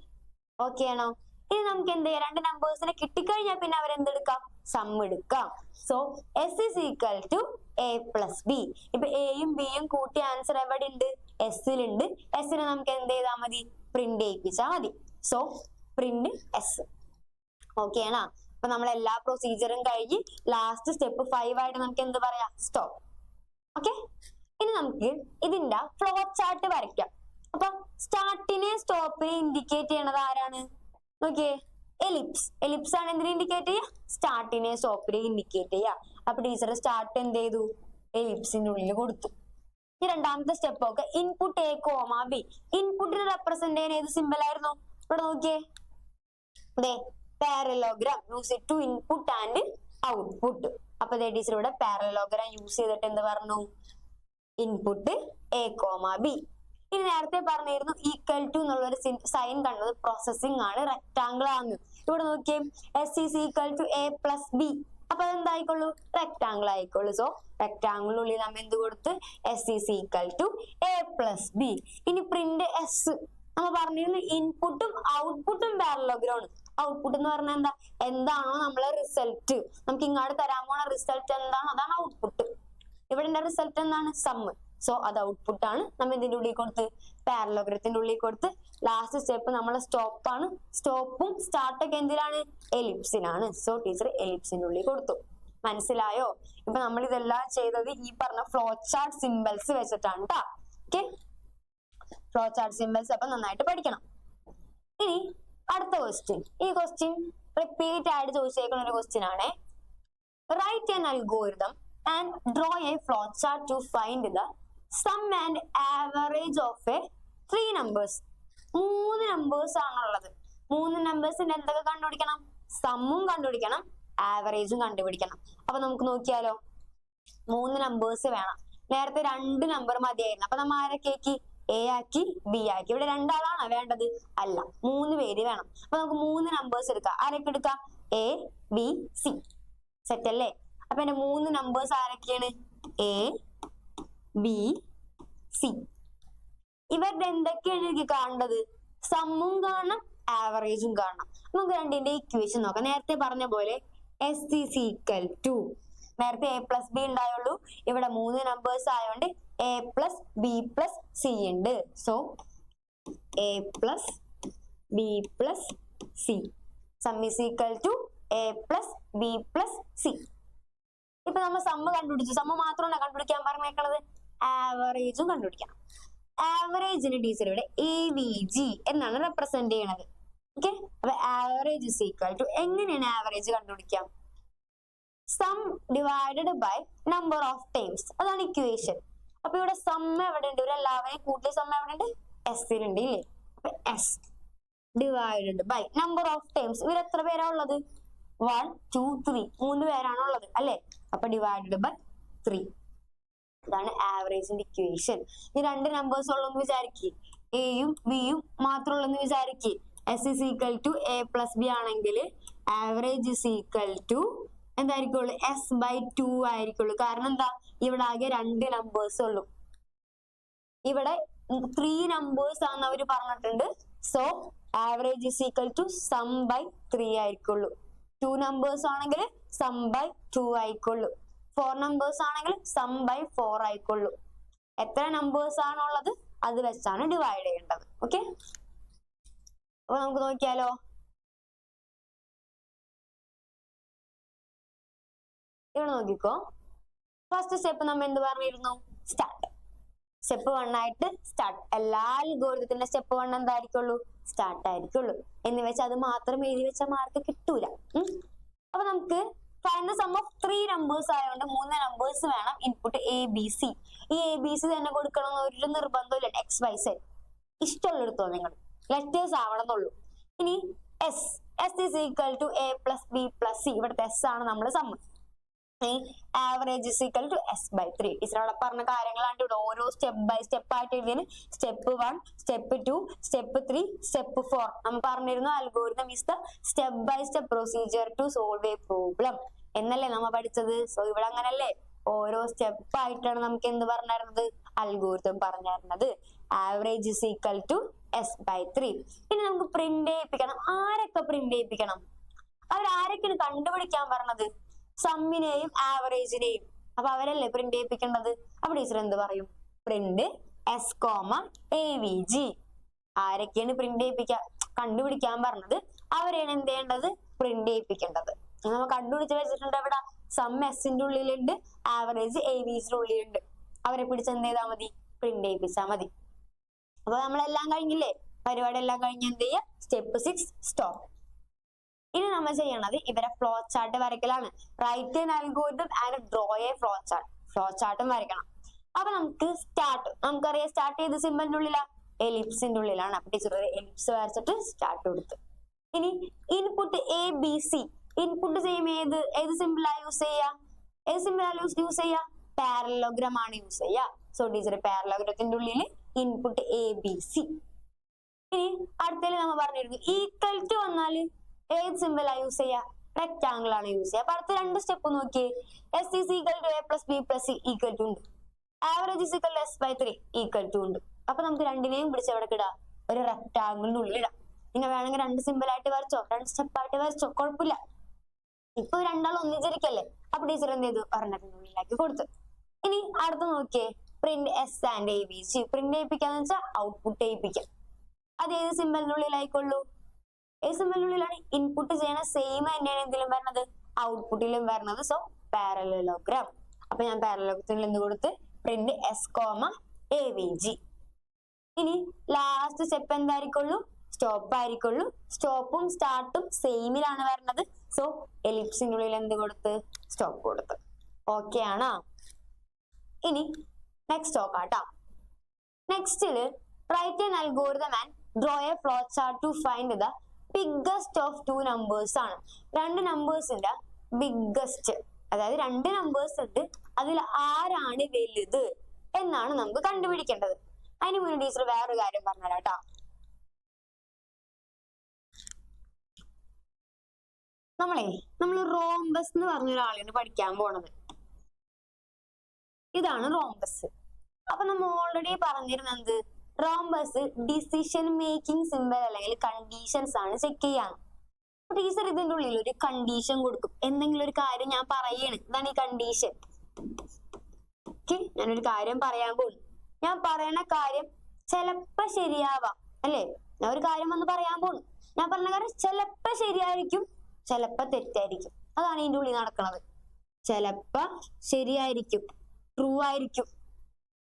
Okay ആണോ? ഇനി നമുക്ക് എന്ത് ചെയ്യാം, രണ്ട് നമ്പേഴ്സിനെ കിട്ടിക്കഴിഞ്ഞാൽ പിന്നെ അവരെന്തെടുക്കാം, സം എടുക്കാം. So S is equal to A plus B. ഇപ്പൊ എയും ബിയും കൂട്ടിയ ആൻസർ എവിടെ ഉണ്ട്, എസിലുണ്ട്. എസിനെ നമുക്ക് എന്ത് ചെയ്താൽ മതി, പ്രിന്റ് ചെയ്യിപ്പിച്ചാൽ മതി. So print S. ഓക്കെ ആണോ? അപ്പൊ നമ്മൾ എല്ലാ പ്രൊസീജിയറും കഴിഞ്ഞ് ലാസ്റ്റ് സ്റ്റെപ്പ് 5 ആയിട്ട് നമുക്ക് എന്ത് പറയാം, സ്റ്റോപ്പ്. ഓക്കെ, ഇനി നമുക്ക് ഇതിന്റെ ഫ്ലോ ചാർട്ട് വരയ്ക്കാം. അപ്പൊ സ്റ്റാർട്ടിനെ സ്റ്റോപ്പിനെ ഇൻഡിക്കേറ്റ് ചെയ്യണത് ആരാണ് നോക്കിയേ, എലിപ്സ്. എലിപ്സ് ആണ് എന്തിനെ ഇൻഡിക്കേറ്റ് ചെയ്യുക, സ്റ്റാർട്ടിനെ സ്റ്റോപ്പിനെ ഇൻഡിക്കേറ്റ് ചെയ്യുക. അപ്പൊ ടീച്ചർ സ്റ്റാർട്ട് എന്ത് ചെയ്തു, എലിപ്സിന്റെ ഉള്ളിൽ കൊടുത്തു. ഈ രണ്ടാമത്തെ സ്റ്റെപ്പ് ഒക്കെ ഇൻപുട്ട് എ കോമ ബി. ഇൻപുട്ടിനെ റെപ്രസെന്റ് ചെയ്യാൻ ഏത് സിമ്പിൾ ആയിരുന്നു, ഇവിടെ നോക്കിയേ, parallelogram use it to input and output. അപ്പൊ ടീച്ചർ ഇവിടെ പാരലോഗ്രാം യൂസ് ചെയ്തിട്ട് എന്ത് പറഞ്ഞു, ഇൻപുട്ട് എ കോമ ബി. ഇനി നേരത്തെ പറഞ്ഞിരുന്നു ഈക്വൽ ടു എന്നുള്ളൊരു സൈൻ കണ്ടത് പ്രോസസിംഗ് ആണ്, റെക്ടാംഗിൾ ആണ്. ഇവിടെ നോക്കിയേ, S is equal to A plus B. അപ്പൊ അതെന്തായിക്കോളൂ, റെക്ടാംഗിൾ ആയിക്കോളൂ. സോ റെക്ടാംഗിളിനുള്ളിൽ നമ്മൾ എന്ത് കൊടുത്ത്, S is equal to A plus B. ഇനി പ്രിന്റ് എസ്, നമ്മൾ പറഞ്ഞിരുന്നു ഇൻപുട്ടും ഔട്ട്പുട്ടും പാരലോഗ്രാം ആണ്. ഔട്ട്പുട്ട് എന്ന് പറഞ്ഞാൽ എന്താ, എന്താണോ നമ്മളെ റിസൾട്ട്, നമുക്ക് ഇങ്ങോട്ട് തരാൻ പോണ റിസൾട്ട് എന്താണോ അതാണ് ഔട്ട്പുട്ട്. ഇവിടെ റിസൾട്ട് എന്താണ്, സമ്മ്. സോ അത് ഔട്ട്പുട്ട് ആണ്. നമ്മൾ ഇതിന്റെ ഉള്ളിൽ കൊടുത്ത്, പാരലോഗ്രത്തിന്റെ ഉള്ളിൽ കൊടുത്ത്. ലാസ്റ്റ് സ്റ്റെപ്പ് നമ്മളെ സ്റ്റോപ്പ് ആണ്. സ്റ്റോപ്പും സ്റ്റാർട്ടൊക്കെ എന്തിനാണ്, എലിപ്സിനാണ്. സോ ടീച്ചർ എലിപ്സിന്റെ ഉള്ളിൽ കൊടുത്തു. മനസ്സിലായോ? ഇപ്പൊ നമ്മൾ ഇതെല്ലാം ചെയ്തത് ഈ പറഞ്ഞ ഫ്ലോ ചാർട്ട് സിമ്പിൾസ് വെച്ചിട്ടാണ് ട്ടാ. ഓക്കെ, ഫ്ലോ ചാർട്ട് സിമ്പിൾസ് അപ്പൊ നന്നായിട്ട് പഠിക്കണം. ഇനി അടുത്ത ക്വസ്റ്റ്യൻ, ഈ ക്വസ്റ്റ്യൻ റിപ്പീറ്റ് ആയിട്ട് ചോദിച്ചേക്കുന്ന ഒരു ക്വസ്റ്റ്യൻ ആണ്. Write an algorithm and draw a flowchart to find the sum and average of a 3 numbers. 3 numbers ആണുള്ളത്. 3 നമ്പേഴ്സിന്റെ എന്തൊക്കെ കണ്ടുപിടിക്കണം, സമ്മും കണ്ടുപിടിക്കണം, ആവറേജും കണ്ടുപിടിക്കണം. അപ്പൊ നമുക്ക് നോക്കിയാലോ, 3 നമ്പേഴ്സ് വേണം. നേരത്തെ 2 നമ്പർ മതിയായിരുന്നു. അപ്പൊ നമ്മൾ ആരൊക്കെ ആക്കി, എ ആക്കി ബി ആക്കി. ഇവിടെ 2 ആളാണോ വേണ്ടത്, അല്ല, 3 പേര് വേണം. അപ്പൊ നമുക്ക് 3 നമ്പേഴ്സ് എടുക്കാം. ആരൊക്കെ എടുക്കാം, എ ബി സി. സെറ്റ് അല്ലേ? അപ്പൊ എന്റെ 3 നമ്പേഴ്സ് ആരൊക്കെയാണ്, എ ബി സി. ഇവരുടെ എന്തൊക്കെയാണ് എനിക്ക് കാണേണ്ടത്, സമ്മും കാണണം, ആവറേജും കാണണം. നമുക്ക് രണ്ടിന്റെ ഇക്വേഷൻ നോക്കാം. നേരത്തെ പറഞ്ഞ പോലെ എസ് ഈസ് ഈക്വൽ ടു, നേരത്തെ എ പ്ലസ് ബി ഉണ്ടായുള്ളൂ, ഇവിടെ 3 നമ്പേഴ്സ് ആയതുകൊണ്ട് A plus B plus C ഉണ്ട്. So A plus B plus C sum is equal to A plus B plus C. ഇപ്പൊ നമ്മൾ സമ്മ് കണ്ടുപിടിച്ചു. സമ്മ് മാത്രമാണ് കണ്ടുപിടിക്കാൻ പറഞ്ഞേക്കുന്നത്, ആവറേജും കണ്ടുപിടിക്കണം. ആവറേജിന് ടീച്ചർ ഇവിടെ എ വി ജി എന്നാണ് റെപ്രസെന്റ് ചെയ്യണത്. ഓക്കെ, അപ്പൊ ആവറേജ് ഇസ് ഈക്വൽ ടു, എങ്ങനെയാണ് ആവറേജ് കണ്ടുപിടിക്കാം, sum divided by number of times. അതാണ് ഇക്വേഷൻ. അപ്പൊ ഇവിടെ സം എവിടെ ഉണ്ട്, ഇവരെല്ലാവരെയും കൂട്ടിയ സം എവിടെ ഉണ്ട്, എസിലുണ്ട് ഇല്ലേ. അപ്പൊ S divided by number of times. ഇവർ എത്ര പേരാ ഉള്ളത്, 1 2 3, 3 പേരാണ് ഉള്ളത് അല്ലെ. അപ്പൊ ഡിവൈഡഡ് ബൈ 3. ഇതാണ് ആവറേജിന്റെ ഇക്വേഷൻ. ഈ 2 നമ്പേഴ്സ് ഉള്ളെന്ന് വിചാരിക്കുക, എയും ബിയും മാത്രമുള്ളെന്ന് വിചാരിക്കുക. S is equal to A plus B ആണെങ്കിൽ ആവറേജ് ഇസ് ഈക്വൽ ടു എന്തായിരിക്കുള്ളൂ, എസ് ബൈ 2 ആയിരിക്കുള്ളൂ. കാരണം എന്താ, ഇവിടെ ആകെ 2 നമ്പേഴ്സ് ഉള്ളൂ. ഇവിടെ 3 നമ്പേഴ്സ് ആണെന്ന് അവര് പറഞ്ഞിട്ടുണ്ട്. So average is equal to sum by 3 ആയിരിക്കുള്ളൂ. 2 നമ്പേഴ്സ് ആണെങ്കിൽ സം ബൈ 2 ആയിക്കൊള്ളു. 4 നമ്പേഴ്സ് ആണെങ്കിൽ സം ബൈ 4 ആയിക്കൊള്ളു. എത്ര നമ്പേഴ്സ് ആണുള്ളത് അത് വെച്ചാണ് ഡിവൈഡ് ചെയ്യേണ്ടത്. ഓക്കെ, അപ്പൊ നമുക്ക് നോക്കിയാലോ. ഇവിടെ നോക്കിക്കോ, ഫസ്റ്റ് സ്റ്റെപ്പ് നമ്മൾ എന്ത് പറഞ്ഞിരുന്നു, സ്റ്റാർട്ട്. സ്റ്റെപ്പ് 1 ആയിട്ട് സ്റ്റാർട്ട്. എല്ലാ അൽഗോരിതത്തിന്റെ സ്റ്റെപ്പ് 1 എന്തായിരിക്കുള്ളൂ, സ്റ്റാർട്ട് ആയിരിക്കുള്ളൂ. എന്ന് വെച്ചാൽ അത് മാത്രം എഴുതി വെച്ച മാർക്ക് കിട്ടൂല. അപ്പൊ നമുക്ക് find the sum of 3 numbers ആയതുകൊണ്ട് 3 നമ്പേഴ്സ് വേണം. Input A B C. ഈ എ ബി സി തന്നെ കൊടുക്കണം എന്ന് ഒരു നിർബന്ധമില്ല. എക്സ് വൈ സെഡ് ഇഷ്ടമുള്ളെടുത്തോ നിങ്ങൾ, ലെറ്റേഴ്സ് ആവണമെന്നുള്ളൂ. ഇനി S, S is equal to A plus B plus C. ഇവിടുത്തെ എസ് ആണ് നമ്മുടെ sum. Average is equal to S/3. ടീച്ചറോടെ പറഞ്ഞ കാര്യങ്ങളാണ് ഇവിടെ ഓരോ സ്റ്റെപ്പ് ബൈ സ്റ്റെപ്പ് ആയിട്ട് എഴുതിയത്. Step 1, step 2, step 3, step 4. നമ്മൾ പറഞ്ഞിരുന്നു algorithm is the step by step procedure to solve a problem എന്നല്ലേ നമ്മ പഠിച്ചത്. സോ ഇവിടെ അങ്ങനല്ലേ, ഓരോ സ്റ്റെപ്പ് ആയിട്ടാണ് നമുക്ക് എന്ത് പറഞ്ഞിരുന്നത്, അൽഗോരിതം പറഞ്ഞിരുന്നത്. Average is equal to S/3. ഇനി നമുക്ക് പ്രിന്റ് ചെയ്യിപ്പിക്കണം. ആരൊക്കെ പ്രിന്റ് ചെയ്യിപ്പിക്കണം? അവരാരൊക്കെയാണ് കണ്ടുപിടിക്കാൻ പറഞ്ഞത്? സമ്മിനെയും ആവറേജിനെയും. അപ്പൊ അവരല്ലേ പ്രിന്റ് ചെയ്യിപ്പിക്കേണ്ടത്. അപ്പൊ ടീച്ചർ എന്ത് പറയും? Print S, AVG. ആരൊക്കെയാണ് പ്രിന്റ് ചെയ്യിപ്പിക്കാൻ കണ്ടുപിടിക്കാൻ പറഞ്ഞത്? അവരെയാണ് എന്ത് ചെയ്യേണ്ടത്? പ്രിന്റ് ചെയ്യിപ്പിക്കേണ്ടത്. നമ്മൾ കണ്ടുപിടിച്ച് വെച്ചിട്ടുണ്ട്. ഇവിടെ സം എസിന്റെ ഉള്ളിലുണ്ട്, ആവറേജ് AVGയുടെ ഉള്ളിലുണ്ട്. അവരെ പിടിച്ച് എന്ത് ചെയ്താൽ മതി? പ്രിന്റ് ചെയ്യിപ്പിച്ചാൽ മതി. അപ്പൊ നമ്മളെല്ലാം കഴിഞ്ഞില്ലേ? പരിപാടി എല്ലാം കഴിഞ്ഞ് എന്ത് ചെയ്യുക? Step 6 stop. ഇനി നമ്മൾ ചെയ്യണത് ഇവരെ ഫ്ലോ ചാർട്ട് വരയ്ക്കലാണ്. Write an algorithm and draw a flow chart. Flow ചാർട്ടും വരയ്ക്കണം. അപ്പൊ നമുക്ക് സ്റ്റാർട്ട്, നമുക്കറിയാം സ്റ്റാർട്ട് ചെയ്ത് സിമ്പിളിന്റെ ഉള്ളിലാ, എലിപ്സിന്റെ ഉള്ളിലാണ്. അപ്പൊ ടീച്ചർ എലിപ്സ് വരച്ചിട്ട് സ്റ്റാർട്ട് കൊടുത്ത്. ഇനി ഇൻപുട്ട് ABC. ഇൻപുട്ട് ചെയ്യുമ്പോൾ ഏത് സിമ്പിളാ യൂസ് ചെയ്യാ? ഏത് സിമ്പിളാ യൂസ് ചെയ്യാ? പാരലോഗ്രാം ആണ് യൂസ് ചെയ്യാ. സോ ടീച്ചർ പാരലോഗ്രത്തിന്റെ ഉള്ളിൽ ഇൻപുട്ട് ABC. ഇനി അടുത്തതിൽ നമ്മൾ പറഞ്ഞിരുന്നു ഈക്വൽ ടു വന്നാല് ഏത് സിമ്പിളാ യൂസ് ചെയ്യാ? റെക്ടാംഗിൾ ആണ് യൂസ് ചെയ്യുക. അപ്പൊ അടുത്ത രണ്ട് സ്റ്റെപ്പ് നോക്കിയേ. S is equal to A plus B plus C equal to ഉണ്ട്. Average is equal to S/3 equal to ഉണ്ട്. അപ്പൊ നമുക്ക് രണ്ടിനെയും പിടിച്ച് എവിടെ ഇടാം? ഒരു റെക്ടാംഗിളിന്റെ ഉള്ളിൽ ഇടാം. നിങ്ങൾ വേണമെങ്കിൽ രണ്ട് സിമ്പിൾ ആയിട്ട് വരച്ചോ, രണ്ട് സ്റ്റെപ്പ് ആയിട്ട് വരച്ചോ, കുഴപ്പമില്ല. ഇപ്പൊ രണ്ടാളും ഒന്നിച്ചിരിക്കല്ലേ. അപ്പൊ ടീച്ചർ എന്ത് ചെയ്തു? ഒരെണ്ണത്തിന്റെ ഉള്ളിലാക്കി കൊടുത്തു. ഇനി അടുത്ത് നോക്കിയേ, print S and AVG. Print ചെയ്യിപ്പിക്കാന്ന് വെച്ചാൽ ഔട്ട്പുട്ട് ചെയ്യിപ്പിക്കാം. അത് ഏത് സിമ്പിളിന്റെ ഉള്ളിലായിക്കൊള്ളൂ? ഏത് സിമ്പിളിനുള്ളിലാണ്? ഇൻപുട്ട് ചെയ്യണ സെയിം തന്നെയാണ് എന്തിലും വരുന്നത്? ഔട്ട്പുട്ടിലും വരുന്നത്. So parallelogram. അപ്പൊ ഞാൻ പാരലോഗ്രത്തിൽ എന്ത് കൊടുത്ത്? Print S, AVG. ഇനി ലാസ്റ്റ് സ്റ്റെപ്പ് എന്തായിരിക്കുള്ളൂ? സ്റ്റോപ്പ് ആയിരിക്കുള്ളൂ. സ്റ്റോപ്പും സ്റ്റാർട്ടും സെയിമിലാണ് വരുന്നത്. സോ എലിപ്സിന്റെ ഉള്ളിൽ എന്ത് കൊടുത്ത്? സ്റ്റോപ്പ് കൊടുത്ത്. ഓക്കെ ആണോ? ഇനി നെക്സ്റ്റ് നോക്കാട്ടോ. നെക്സ്റ്റില് write an algorithm and draw a flow chart to find the biggest of two numbers ആണ്. രണ്ട് നമ്പേഴ്സിന്റെ ബിഗ്ഗസ്റ്റ്, അതായത് രണ്ട് നമ്പേഴ്സ് ഉണ്ട്, അതിൽ ആരാണ് വലുത് എന്നാണ് നമുക്ക് കണ്ടുപിടിക്കേണ്ടത്. അതിന് മുന്നേ ടീച്ചർ വേറൊരു കാര്യം പറഞ്ഞുതരാം കേട്ടോ. നമ്മൾ റോംബസ് എന്ന് പറഞ്ഞ ഒരാളാണ് പഠിക്കാൻ പോണത്. ഇതാണ് റോംബസ്. അപ്പൊ നമ്മൾ ഓൾറെഡി പറഞ്ഞിരുന്നത് റോംബസ് ഡിസിഷൻ മേക്കിംഗ് സിമ്പിൾ അല്ലെങ്കിൽ കണ്ടീഷൻസ് ആണ് ചെക്ക് ചെയ്യാൻ. ടീച്ചർ ഇതിന്റെ ഉള്ളിൽ ഒരു കണ്ടീഷൻ കൊടുക്കും. എന്തെങ്കിലും ഒരു കാര്യം ഞാൻ പറയാണ്, ഇതാണ് ഈ കണ്ടീഷൻ. ഓക്കെ, ഞാനൊരു കാര്യം പറയാൻ പോകും. ഞാൻ പറയണ കാര്യം ചിലപ്പോ ശരിയാവാം അല്ലേ? ഞാൻ ഒരു കാര്യം വന്ന് പറയാൻ പോകും. ഞാൻ പറഞ്ഞ കാര്യം ചിലപ്പോ ശരിയായിരിക്കും, ചിലപ്പോ തെറ്റായിരിക്കും. അതാണ് ഇതിന്റെ ഉള്ളിൽ നടക്കുന്നത്. ചിലപ്പോ ശരിയായിരിക്കും, ട്രൂ ആയിരിക്കും.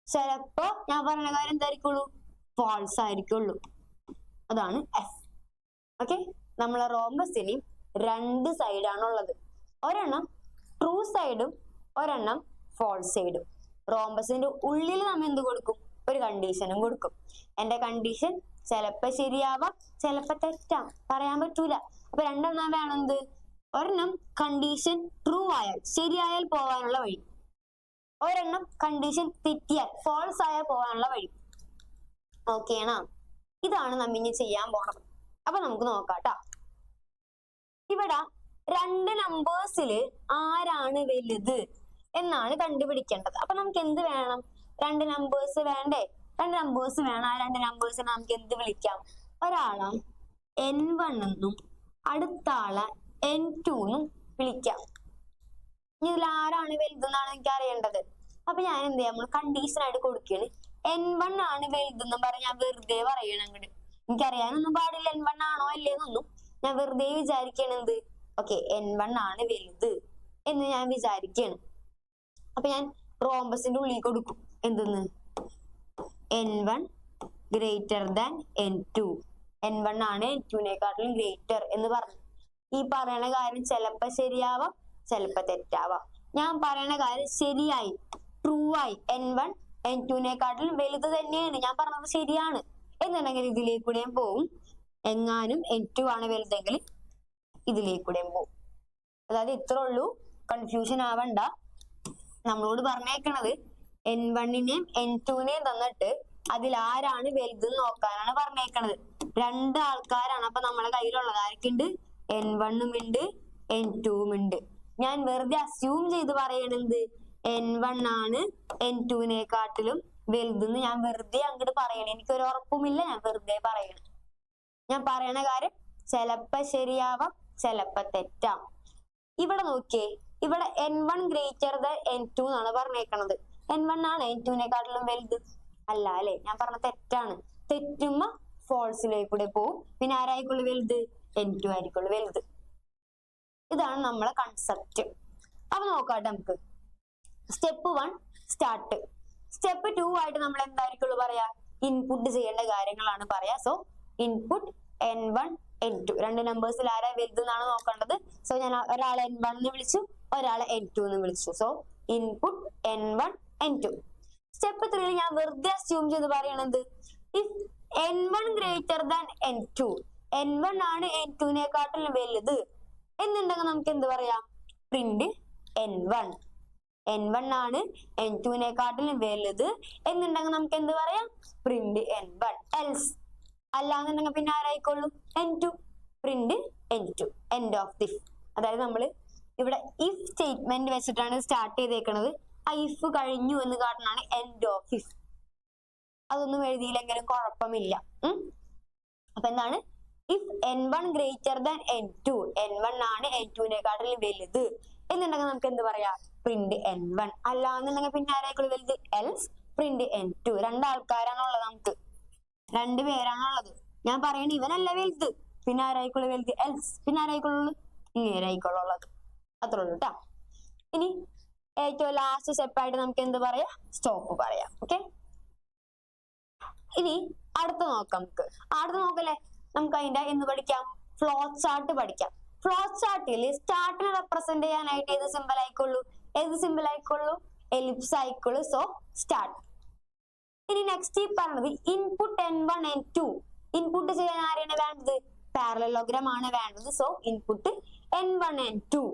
ചിലപ്പോ ഞാൻ പറഞ്ഞ കാര്യം എന്തായിരിക്കുള്ളൂ? ഫാൾസ് ആയിരിക്കുള്ളൂ. അതാണ് എഫ്. ഓക്കെ, നമ്മളെ റോംബസിന് രണ്ട് സൈഡാണുള്ളത്. ഒരെണ്ണം ട്രൂ സൈഡും ഒരെണ്ണം ഫോൾസ് സൈഡും. റോംബസിന്റെ ഉള്ളിൽ നമ്മൾ എന്ത് കൊടുക്കും? ഒരു കണ്ടീഷനും കൊടുക്കും. എന്റെ കണ്ടീഷൻ ചിലപ്പോ ശരിയാവാം, ചിലപ്പോ തെറ്റാം, പറയാൻ പറ്റൂല. അപ്പൊ രണ്ടെണ്ണം വേണം എന്ത്? ഒരെണ്ണം കണ്ടീഷൻ ട്രൂ ആയാൽ ശരിയായാൽ പോകാനുള്ള വഴി, ഒരെണ്ണം കണ്ടീഷൻ തെറ്റിയാൽ ഫോൾസ് ആയാൽ പോകാനുള്ള വഴി. ഓക്കെ ആണോ? ഇതാണ് നമ്മ ഇനി ചെയ്യാൻ പോണത്. അപ്പൊ നമുക്ക് നോക്കാട്ടോ. ഇവിടെ രണ്ട് നമ്പേഴ്സില് ആരാണ് വലുത് എന്നാണ് കണ്ടുപിടിക്കേണ്ടത്. അപ്പൊ നമുക്ക് എന്ത് വേണം? രണ്ട് നമ്പേഴ്സ് വേണ്ടേ? രണ്ട് നമ്പേഴ്സ് വേണം. ആ രണ്ട് നമ്പേഴ്സിനെ നമുക്ക് എന്ത് വിളിക്കാം? ഒരാളെ N1 എന്നും അടുത്ത ആളെ N2 എന്നും വിളിക്കാം. ഇതിൽ ആരാണ് വലുതെന്നാണ് എനിക്ക് അറിയേണ്ടത്. അപ്പൊ ഞാൻ എന്ത് ചെയ്യാം? നമ്മൾ കണ്ടീഷൻ ആയിട്ട് കൊടുക്കുകയാണ്. N1 ആണ് വലുതെന്നും പറഞ്ഞ് ഞാൻ വെറുതെ പറയണം. അങ്ങോട്ട് എനിക്കറിയാനൊന്നും പാടില്ല N1 ആണോ അല്ലേന്നൊന്നും. ഞാൻ വെറുതെ വിചാരിക്കണം എന്ത്? ഓക്കെ, N1 ആണ് വലുത് എന്ന് ഞാൻ വിചാരിക്കുകയാണ്. അപ്പൊ ഞാൻ റോംബസിന്റെ ഉള്ളിൽ കൊടുക്കും. എന്തെന്ന്? N1 greater than N2. N1 ആണ് N2നേക്കാട്ടിലും ഗ്രേറ്റർ എന്ന് പറഞ്ഞു. ഈ പറയണ കാര്യം ചിലപ്പോ ശരിയാവാം, ചിലപ്പോ തെറ്റാവാം. ഞാൻ പറയണ കാര്യം ശരിയായി, ട്രൂ ആയി, N1 N2നേക്കാട്ടിലും വലുത് തന്നെയാണ്, ഞാൻ പറഞ്ഞത് ശരിയാണ് എന്നുണ്ടെങ്കിൽ ഇതിലേക്കൂടെയും പോവും. എങ്ങാനും N2 ആണ് വലുതെങ്കിൽ ഇതിലേക്കൂടെയും പോവും. അതായത് ഇത്ര ഉള്ളൂ. കൺഫ്യൂഷൻ ആവണ്ട. നമ്മളോട് പറഞ്ഞേക്കണത് N1നെയും N2നെയും തന്നിട്ട് അതിൽ ആരാണ് വലുത് നോക്കാനാണ് പറഞ്ഞേക്കണത്. രണ്ട് ആൾക്കാരാണ്. അപ്പൊ നമ്മളെ കയ്യിലുള്ളത് ആർക്കുണ്ട്? N1 ഉണ്ട്, N2 ഉണ്ട്. ഞാൻ വെറുതെ അസ്യൂം ചെയ്ത് പറയണത് N1 ആണ് N2നെക്കാട്ടിലും വലുതെന്ന് ഞാൻ വെറുതെ അങ്ങോട്ട് പറയണേ. എനിക്കൊരു ഉറപ്പുമില്ല, ഞാൻ വെറുതെ പറയണം. ഞാൻ പറയണ കാര്യം ചിലപ്പോ ശരിയാവാം, ചിലപ്പോ തെറ്റാം. ഇവിടെ നോക്കിയേ, ഇവിടെ N1 ഗ്രേറ്റർ ദാൻ N2 എന്നാണ് പറഞ്ഞേക്കണത്. N1 ആണ് N2നെക്കാട്ടിലും വലുത് അല്ല അല്ലെ? ഞാൻ പറഞ്ഞ തെറ്റാണ്. തെറ്റുമ്പോ ഫോൾസിലേക്ക് കൂടെ പോവും. പിന്നെ ആരായിക്കുള്ളു വലുത്? N2 ആയിരിക്കുള്ളു വലുത്. ഇതാണ് നമ്മളെ കൺസെപ്റ്റ്. അപ്പൊ നോക്കാട്ടെ നമുക്ക്. Step 1 start. സ്റ്റെപ്പ് 2 ആയിട്ട് നമ്മൾ എന്തായിരിക്കുള്ളൂ പറയാ? ഇൻപുട്ട് ചെയ്യേണ്ട കാര്യങ്ങളാണ് പറയാ. സോ ഇൻപുട്ട് N1 N2 രണ്ട് നമ്പേഴ്സിൽ ആരാ വലുത് എന്നാണ് നോക്കേണ്ടത്. സോ ഞാൻ ഒരാളെ N1 എന്ന് വിളിച്ചു, ഒരാളെ N2 എന്ന് വിളിച്ചു. So input N1 N2. Step 3 ഞാൻ വെറുതെ അസ്യൂം ചെയ്ത് പറയണത് if N1 greater than N2, N1 ആണ് N2നെക്കാട്ടിലും വലുത് എന്നുണ്ടെങ്കിൽ നമുക്ക് എന്ത് പറയാം? Print N1. N1 ആണ് N2നെക്കാട്ടിലും വലുത് എന്നുണ്ടെങ്കിൽ നമുക്ക് എന്ത് പറയാം? Print N1. എൽസ് അല്ലാന്നുണ്ടെങ്കിൽ പിന്നെ ആരായിക്കോളൂ? N2. Print N2. End of the if. അതായത് നമ്മൾ ഇവിടെ ഇഫ് സ്റ്റേറ്റ്മെന്റ് വെച്ചിട്ടാണ് സ്റ്റാർട്ട് ചെയ്തേക്കുന്നത്. ഇഫ് കഴിഞ്ഞു എന്ന് കാരണമാണ് എൻഡ് ഓഫ് ഇഫ്. അതൊന്നും എഴുതിയില്ലെങ്കിലും കുഴപ്പമില്ല. അപ്പൊ എന്താണ്? If N1 greater than N2, N1 ആണ് N2നെക്കാട്ടിലും വലുത് എന്നുണ്ടെങ്കിൽ നമുക്ക് എന്ത് പറയാം? Print N1. അല്ലാന്നുണ്ടെങ്കിൽ പിന്നെ ആരായിക്കോളൂ വലുത്? Else print N2. രണ്ടാൾക്കാരാണുള്ളത്, നമുക്ക് രണ്ടുപേരാണുള്ളത്. ഞാൻ പറയണ ഇവനല്ല വലുത്, പിന്നെ ആരായിക്കോളൂ വലുത്? എൽസ്. പിന്നെ ആരായിക്കോളൂ? ഇങ്ങേരായിക്കോളുള്ളത്. അത്രേ ഉള്ളൂ കേട്ടോ. ഇനി ഏറ്റവും ലാസ്റ്റ് സ്റ്റെപ്പായിട്ട് നമുക്ക് എന്ത് പറയാം? സ്റ്റോപ്പ് പറയാം. ഓക്കെ, ഇനി അടുത്ത നോക്കാം. നമുക്ക് അടുത്ത നോക്കല്ലേ? നമുക്ക് അതിന്റെ എന്ത് പഠിക്കാം? ഫ്ലോ ചാർട്ട് പഠിക്കാം. ഫ്ലോ ചാർട്ടിൽ സ്റ്റാർട്ടിനെ റെപ്രസെന്റ് ചെയ്യാനായിട്ട് ഏത് സിമ്പിൾ ആയിക്കോളൂ? ഏത് സിമ്പിൾ ആയിക്കോളൂ? എലിപ്സ് ആയിക്കോളൂ. So start. ഇനി നെക്സ്റ്റ് ഈ പറഞ്ഞത് ഇൻപുട്ട് N1 N2. ഇൻപുട്ട് ചെയ്യാൻ ആരെയാണ് വേണ്ടത്? പാരലലോഗ്രാം ആണ് വേണ്ടത്. So input N1 N2.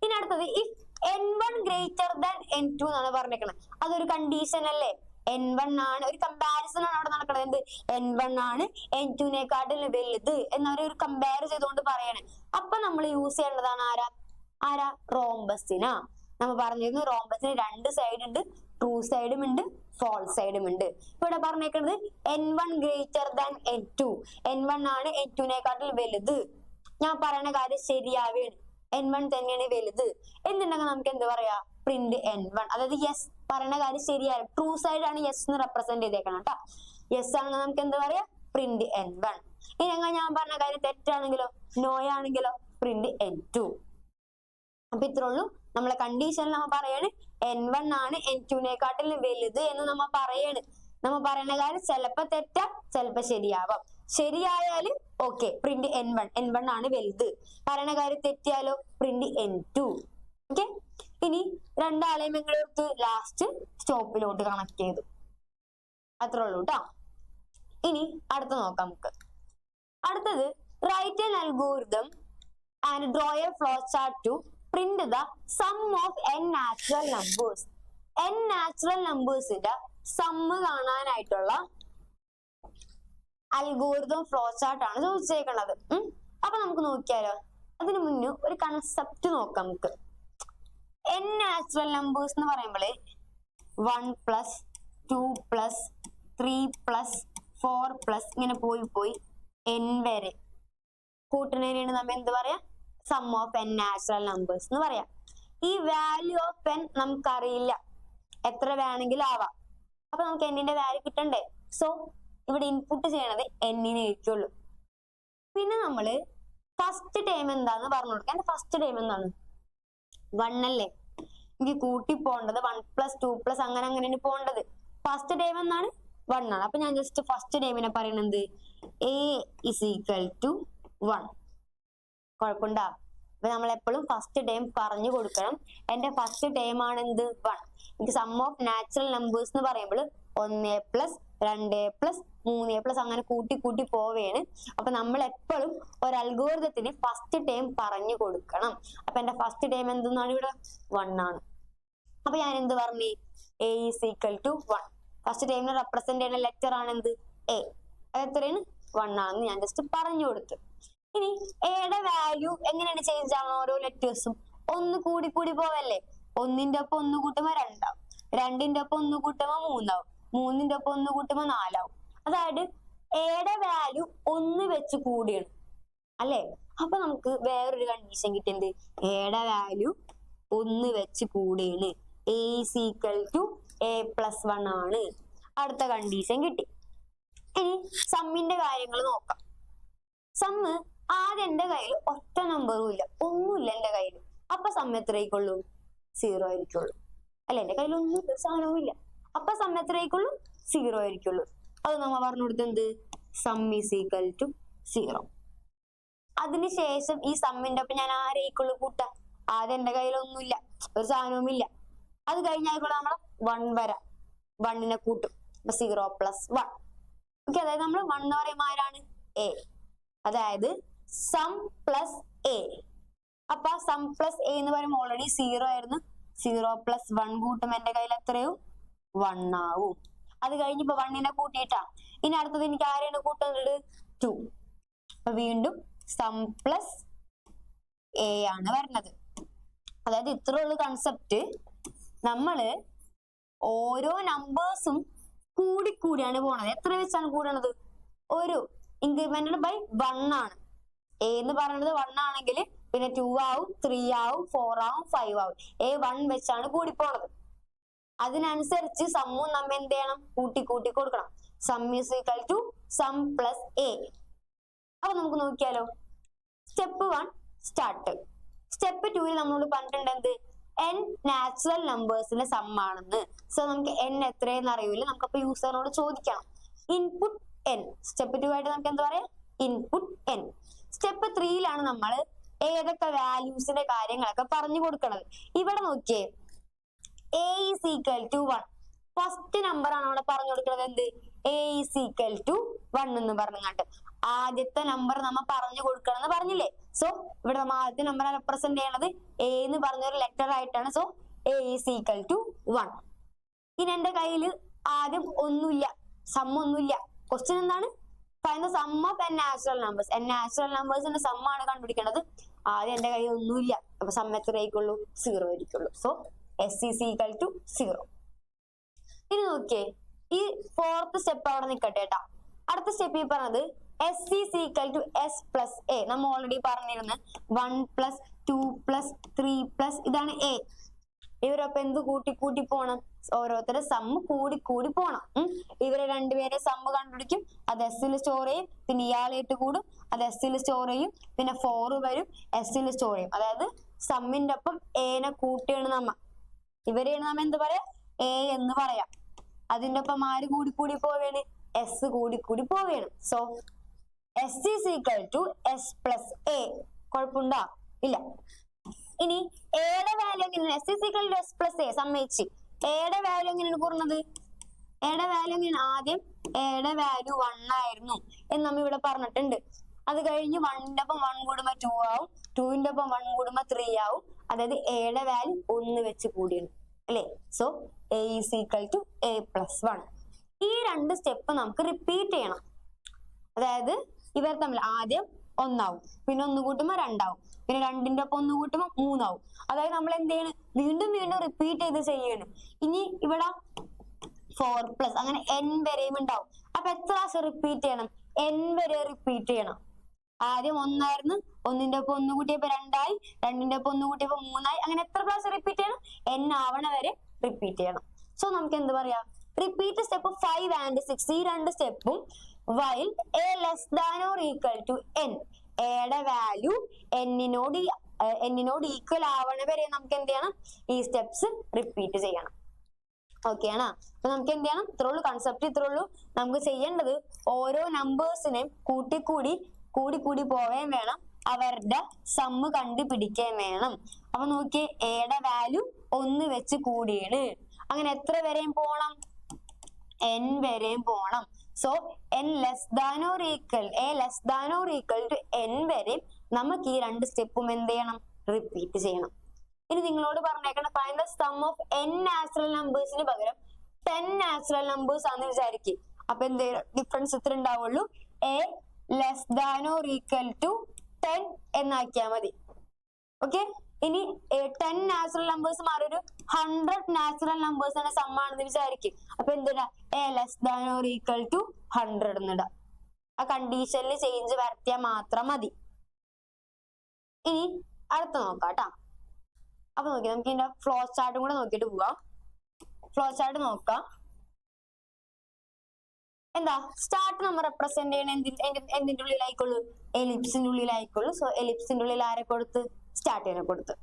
ഇനി അടുത്തത് if N1 greater than N2 എന്നാണ് പറഞ്ഞേക്കുന്നത്. അതൊരു കണ്ടീഷൻ അല്ലേ? N1 ആണ്, ഒരു കമ്പാരിസൺ ആണ് അവിടെ നടക്കുന്നത്. എന്ത്? N1 ആണ് N2നെക്കാട്ടിലും വലുത് എന്നൊരു കമ്പയർ ചെയ്തുകൊണ്ട് പറയണേ. അപ്പൊ നമ്മൾ യൂസ് ചെയ്യേണ്ടതാണ് ആരാ? റോംബസിനാ. നമ്മൾ പറഞ്ഞിരുന്നു റോംബസിന് രണ്ട് സൈഡ് ഉണ്ട്, ട്രൂ സൈഡും ഉണ്ട്, ഫോൾസ് സൈഡും ഉണ്ട്. ഇവിടെ പറഞ്ഞേക്കുന്നത് N1 greater than N2. N1 ആണ് N2നെക്കാട്ടിൽ വലുത്. ഞാൻ പറയുന്ന കാര്യം ശരിയാവുകയാണ്. N1 തന്നെയാണ് വലുത് എന്നുണ്ടെങ്കിൽ നമുക്ക് എന്ത് പറയാ? Print N1. അതായത് യെസ് പറയുന്ന കാര്യം ശരിയാണ്. ട്രൂ സൈഡ് ആണ് യെസ് എന്ന് റെപ്രസെന്റ് ചെയ്തേക്കണം കേട്ടോ. യെസ് ആണെങ്കിൽ നമുക്ക് എന്ത് പറയാ? Print N1. ഇനി ഞാൻ പറഞ്ഞ കാര്യം തെറ്റാണെങ്കിലോ, നോ ആണെങ്കിലോ പ്രിന്റ് N2. അപ്പൊ ഇത്രേ ഉള്ളൂ. നമ്മളെ കണ്ടീഷനിൽ നമ്മൾ പറയാണ് N1 ആണ് N2നെക്കാട്ടിലും വലുത് എന്ന് നമ്മൾ പറയാണ്. നമ്മൾ പറയുന്ന കാര്യം ചിലപ്പോ തെറ്റാ, ചിലപ്പോ ശരിയാവാം. ശരിയായാല് ഓക്കെ, പ്രിന്റ് N1. N1 ആണ് വലുത്. പറയുന്ന കാര്യം തെറ്റിയാലോ പ്രിന്റ് N2. ഓക്കെ, ഇനി രണ്ടാളെയും ഇങ്ങോട്ട് ലാസ്റ്റ് സ്റ്റോപ്പിലോട്ട് കണക്ട് ചെയ്തു. അത്രേ ഉള്ളൂ കേട്ടോ. ഇനി അടുത്ത നോക്കാം നമുക്ക്. അടുത്തത് write an algorithm and draw a flow chart to print the sum of n natural numbers. n natural നമ്പേഴ്സിന്റെ സമ്മ് കാണാനായിട്ടുള്ള അൽഗോരിതം ഫ്ലോ ചാർട്ട് ആണ് ചോദിച്ചേക്കുന്നത്. അപ്പൊ നമുക്ക് നോക്കിയാലോ. അതിനു മുന്നേ ഒരു കൺസെപ്റ്റ് നോക്കാം നമുക്ക്. n നാച്ചുറൽ നമ്പേഴ്സ് എന്ന് പറയുമ്പോഴേ 1 + 2 + 3 + 4 ഇങ്ങനെ പോയി n വരെ കൂട്ടുന്നതിനാണ് നമ്മൾ എന്ത് പറയാ? Sum of n natural numbers എന്ന് പറയാം. ഈ വാല്യൂ ഓഫ് n നമുക്കറിയില്ല, എത്ര വേണമെങ്കിലും ആവാം. അപ്പൊ നമുക്ക് n-ന്റെ വാല്യൂ കിട്ടണ്ടേ? സോ ഇവിടെ ഇൻപുട്ട് ചെയ്യണത് n-നെ ആയിരിക്കുള്ളൂ. പിന്നെ നമ്മള് ഫസ്റ്റ് ടൈം എന്താന്ന് പറഞ്ഞു കൊടുക്കാം. എന്റെ ഫസ്റ്റ് ടൈം എന്താണ്? 1 അല്ലേ? എനിക്ക് കൂട്ടി പോണ്ടത് 1 + 2 + അങ്ങനെ പോണ്ടത്. ഫസ്റ്റ് ടൈം എന്താണ്? 1 ആണ്. അപ്പൊ ഞാൻ ജസ്റ്റ് ഫസ്റ്റ് ടൈമിനെ പറയുന്നത് a = 1. കുഴപ്പമുണ്ടാ? അപ്പൊ നമ്മൾ എപ്പോഴും ഫസ്റ്റ് ടൈം പറഞ്ഞു കൊടുക്കണം. എന്റെ ഫസ്റ്റ് ടൈം ആണ് എന്ത്? 1. എനിക്ക് സം ഓഫ് നാച്ചുറൽ നമ്പേഴ്സ് എന്ന് പറയുമ്പോൾ 1 + 2a+3a+ അങ്ങനെ കൂട്ടി കൂട്ടി പോവുകയാണ്. അപ്പൊ നമ്മൾ എപ്പോഴും ഒരു അൽഗോരിതത്തിന് ഫസ്റ്റ് ടൈം പറഞ്ഞു കൊടുക്കണം. അപ്പൊ എന്റെ ഫസ്റ്റ് ടൈം എന്തെന്നാണ് ഇവിടെ 1 ആണ്. അപ്പൊ ഞാൻ എന്ത് പറഞ്ഞു? a = 1. ഫസ്റ്റ് ടൈമിനെ റെപ്രസെന്റ് ചെയ്യുന്ന ലെറ്റർ ആണ് എന്ത്? a. അത് എത്രയാണ്? 1 ആണെന്ന് ഞാൻ ജസ്റ്റ് പറഞ്ഞു കൊടുത്തു. ഇനി എയുടെ വാല്യൂ എങ്ങനെയാണ് ചേഞ്ച് ആവുന്നത്? ഓരോ ലെറ്റേഴ്സും ഒന്ന് കൂടി കൂടി പോവല്ലേ? 1ന്റെ ഒപ്പം 1 കൂട്ടുമ്പോ 2 ആവും, 2ന്റെ ഒപ്പം 1 കൂട്ടുമ്പോ 3 ആവും, 3ന്റെ ഒപ്പം 1 കൂട്ടുമ്പോ 4 ആവും. അതായത് എയുടെ വാല്യൂ 1 വെച്ച് കൂടിയാണ് അല്ലെ? അപ്പൊ നമുക്ക് വേറൊരു കണ്ടീഷൻ കിട്ടിയത് എയുടെ വാല്യൂ 1 വെച്ച് കൂടിയാണ്, a = a+1 ആണ്. അടുത്ത കണ്ടീഷൻ കിട്ടി. ഇനി സമ്മിന്റെ കാര്യങ്ങൾ നോക്കാം. സമ്മ് ആദ്യം എന്റെ കയ്യിൽ ഒറ്റ നമ്പറും ഇല്ല, ഒന്നുമില്ല എന്റെ കയ്യിൽ. അപ്പൊ സമ്മ് എത്രയ്ക്കുള്ളൂ? 0 ആയിരിക്കുള്ളൂ അല്ലെ? എന്റെ കയ്യിൽ ഒന്നും സാധനവും ഇല്ല. അപ്പൊ സമ്മ് എത്രയ്ക്കുള്ളൂ? 0 ആയിരിക്കുള്ളൂ. അത് നമ്മ പറഞ്ഞു കൊടുത്തെന്ത്? സം = 0. അതിനുശേഷം ഈ സമ്മിന്റെ ഒപ്പം ഞാൻ ആരേക്കുള്ളൂ കൂട്ട? ആദ്യം എന്റെ കയ്യിൽ ഒന്നുമില്ല, ഒരു സാധനവും ഇല്ല. അത് കഴിഞ്ഞാൽ നമ്മള് 1 വരാം, 1നെ കൂട്ടും. 0 + 1. ഓക്കെ, അതായത് നമ്മൾ 1 എന്ന് പറയുമ്പോൾ ആരാണ്? a. അതായത് സം പ്ലസ് a. അപ്പൊ സം പ്ലസ് a എന്ന് പറയുമ്പോൾ ഓൾറെഡി 0 ആയിരുന്നു. 0 + 1 കൂട്ടും എന്റെ കയ്യിൽ എത്രയും 1 ആവും. അത് കഴിഞ്ഞിപ്പോ 1നെ കൂട്ടിയിട്ടാ. ഇനി അടുത്തത് എനിക്ക് ആരെയാണ് കൂട്ടുന്നത്? 2. അപ്പൊ വീണ്ടും സം പ്ലസ് a ആണ് വരുന്നത്. അതായത് ഇത്രയുള്ള കൺസെപ്റ്റ്. നമ്മള് ഓരോ നമ്പേഴ്സും കൂടിക്കൂടിയാണ് പോണത്. എത്ര വെച്ചാണ് കൂടണത്? ഒരു ഇൻക്രിമെന്റഡ് ബൈ 1 ആണ്. a എന്ന് പറയുന്നത് 1 ആണെങ്കിൽ പിന്നെ 2 ആവും, 3 ആവും, 4 ആവും, 5 ആവും. a 1 വെച്ചാണ് കൂടിപ്പോണത്. അതിനനുസരിച്ച് സമ്മും നമ്മ എന്ത് ചെയ്യണം? കൂട്ടി കൂട്ടി കൊടുക്കണം. Sum = sum plus a. അപ്പൊ നമുക്ക് നോക്കിയാലോ. Step 1 start. സ്റ്റെപ്പ് 2 നമ്മളോട് പറഞ്ഞിട്ടുണ്ട് എന്ത്? n നാച്ചുറൽ നമ്പേഴ്സിന്റെ സം ആണെന്ന്. സോ നമുക്ക് n എത്രയെന്ന് അറിയില്ല, നമുക്കപ്പോ യൂസറിനോട് ചോദിക്കണം. Input n. സ്റ്റെപ്പ് 2 ആയിട്ട് നമുക്ക് എന്താ പറയാ? Input n. സ്റ്റെപ്പ് 3 നമ്മൾ ഏതൊക്കെ വാല്യൂസിന്റെ കാര്യങ്ങളൊക്കെ പറഞ്ഞു കൊടുക്കണത്. ഇവിടെ നോക്കിയേ, a = 1. ഫസ്റ്റ് നമ്പർ ആണ് അവിടെ പറഞ്ഞു കൊടുക്കുന്നത് എന്ത്? a = 1 എന്ന് പറഞ്ഞങ്ങാണ്ട് ആദ്യത്തെ നമ്പർ നമ്മ പറഞ്ഞു കൊടുക്കണം എന്ന് പറഞ്ഞില്ലേ? സോ ഇവിടെ നമ്മൾ ആദ്യത്തെ നമ്പർ റെപ്രസെന്റ് ചെയ്യണത് a എന്ന് പറഞ്ഞൊരു ലെറ്റർ ആയിട്ടാണ്. So a = 1. ഇനി എന്റെ കയ്യിൽ ആദ്യം ഒന്നുമില്ല, സം ഒന്നുമില്ല. ക്വസ്റ്റ്യൻ എന്താണ്? Find the sum of n natural numbers. n natural നമ്പേഴ്സിന്റെ സം ആണ് കണ്ടുപിടിക്കേണ്ടത്. ആദ്യം എന്റെ കയ്യിൽ ഒന്നുമില്ല, അപ്പൊ സം എത്രയായിരിക്കുള്ളൂ? 0 ആയിരിക്കുള്ളൂ. So s = 0. ഇനി നോക്കിയേ, ഈ 4th സ്റ്റെപ്പ് അവിടെ നിൽക്കട്ടെ കേട്ടാ. അടുത്ത സ്റ്റെപ്പ് ഈ പറഞ്ഞത് s = s + a. നമ്മൾ ഓൾറെഡി പറഞ്ഞിരുന്നു 1 + 2 + 3 ഇതാണ് a. ഇവരൊപ്പം എന്ത് കൂട്ടി കൂട്ടി പോണം? ഓരോരുത്തരുടെ സമ്മ് കൂടി കൂടി പോണം. ഇവരെ രണ്ടുപേരെ സമ്മ് കണ്ടുപിടിക്കും, അത് s-ൽ സ്റ്റോർ ചെയ്യും. പിന്നെ ഇയാളായിട്ട് കൂടും, അത് s-ൽ സ്റ്റോർ ചെയ്യും. പിന്നെ 4 വരും, s-ൽ സ്റ്റോർ ചെയ്യും. അതായത് സമ്മിന്റെ ഒപ്പം a-നെ കൂട്ടിയാണ് നമ്മ. ഇവരെയാണ് നമ്മ എന്ത് പറയാ? a എന്ന് പറയാം. അതിന്റെ ഒപ്പം ആര് കൂടി കൂടി പോവുകയാണ്? s കൂടി കൂടി പോവുകയാണ്. So s = s + a. കുഴപ്പമുണ്ടോ? ഇല്ല. ഇനി എയുടെ വാല്യൂ എങ്ങനെയാണ്? s = s + a. സമ്മതിച്ച് എയുടെ വാല്യൂ എങ്ങനെയാണ് കൂടുന്നത്? എയുടെ വാല്യൂ എങ്ങനെയാണ്? ആദ്യം എയുടെ വാല്യൂ 1 ആയിരുന്നു എന്ന് നമ്മ ഇവിടെ പറഞ്ഞിട്ടുണ്ട്. അത് കഴിഞ്ഞ് 1ന്റെ ഒപ്പം 1 കൂടുമ്പോ 2 ആവും, 2ന്റെ ഒപ്പം 1 കൂടുമ്പോ 3 ആവും. അതായത് എയുടെ വാല്യൂ 1 വെച്ച് കൂടിയാണ് അല്ലെ? So a = a+1. ഈ 2 സ്റ്റെപ്പ് നമുക്ക് റിപ്പീറ്റ് ചെയ്യണം. അതായത് ഇവർ തമ്മിൽ ആദ്യം 1 ആവും, പിന്നെ 1 കൂട്ടുമ്പോ 2 ആവും, പിന്നെ 2ന്റെ ഒപ്പം 1 കൂട്ടുമ്പോ 3 ആവും. അതായത് നമ്മൾ എന്ത് ചെയ്യണം? വീണ്ടും വീണ്ടും റിപ്പീറ്റ് ചെയ്ത് ചെയ്യണം. ഇനി ഇവിടെ 4+ അങ്ങനെ n വരെയും ഉണ്ടാവും. അപ്പൊ എത്ര പ്രാവശ്യം റിപ്പീറ്റ് ചെയ്യണം? n വരെ റിപ്പീറ്റ് ചെയ്യണം. ആദ്യം 1 ആയിരുന്നു, 1ന്റെ ഒപ്പം 1 കൂട്ടിയപ്പോ 2 ആയി, 2ന്റെ ഒപ്പം 1 കൂട്ടിയപ്പോ 3 ആയി. അങ്ങനെ എത്ര പ്രാവശ്യം റിപ്പീറ്റ് ചെയ്യണം? n ആവണ വരെ റിപ്പീറ്റ് ചെയ്യണം. സോ നമുക്ക് എന്ത് പറയാം? Repeat step 5 and 6. ഈ 2 സ്റ്റെപ്പും while a less than or equal to n. എയുടെ വാല്യൂ n-നോട് ഈക്വൽ ആവണ വരെ നമുക്ക് എന്ത് ചെയ്യണം? ഈ സ്റ്റെപ്സ് റിപ്പീറ്റ് ചെയ്യണം. ഓക്കെ ആണോ? അപ്പൊ നമുക്ക് എന്ത് ചെയ്യണം? ഇത്രയുള്ളൂ കൺസെപ്റ്റ്, ഇത്രയുള്ളൂ. നമുക്ക് ചെയ്യേണ്ടത് ഓരോ നമ്പേഴ്സിനെയും കൂടി കൂടി പോവുകയും വേണം, അവരുടെ സമ്മ് കണ്ടുപിടിക്കുകയും വേണം. അപ്പൊ നോക്കിയേ, എയുടെ വാല്യൂ 1 വെച്ച് കൂടിയാണ്. അങ്ങനെ എത്ര വരെയും പോണം? n വരെയും പോണം. So n less than or equal to n വരെയും നമുക്ക് ഈ രണ്ട് സ്റ്റെപ്പും എന്ത് ചെയ്യണം? റിപ്പീറ്റ് ചെയ്യണം. ഇനി നിങ്ങളോട് പറഞ്ഞേക്കണം find the sum of n natural നമ്പേഴ്സിന് പകരം 10 നാച്ചുറൽ നമ്പേഴ്സ് ആണെന്ന് വിചാരിക്കും. അപ്പൊ എന്ത് ഡിഫറൻസ് ഇത്ര ഉണ്ടാവുള്ളൂ, a less than or equal to 10 എന്നാക്കിയാൽ മതി. ഓക്കെ, ഇനി 10 നാച്ചുറൽ നമ്പേഴ്സ് മാറി ഒരു 100 നാച്ചുറൽ നമ്പേഴ്സ് ആണ് സം ആണെന്ന് വിചാരിക്കും. അപ്പൊ എന്തിനാ a less than or equal to 100 എന്നിടാം. ആ കണ്ടീഷനിൽ ചേഞ്ച് വരുത്തിയാൽ മാത്രം മതി. ഇനി അടുത്ത നോക്കാട്ടാ. അപ്പൊ നോക്കി നമുക്ക് ഇതിന്റെ ഫ്ലോ ചാർട്ടും കൂടെ നോക്കിയിട്ട് പോവാം. ഫ്ലോ ചാർട്ട് നോക്കാം. എന്താ സ്റ്റാർട്ട് നമ്മൾ റെപ്രസെന്റ് ചെയ്യണ എന്തിന്റെ ഉള്ളിലായിക്കോളൂ? എലിപ്സിന്റെ ഉള്ളിലായിക്കോളൂ. സോ എലിപ്സിന്റെ ഉള്ളിൽ ആരെ കൊടുത്ത്? സ്റ്റാർട്ടിനെ കൊടുത്ത്.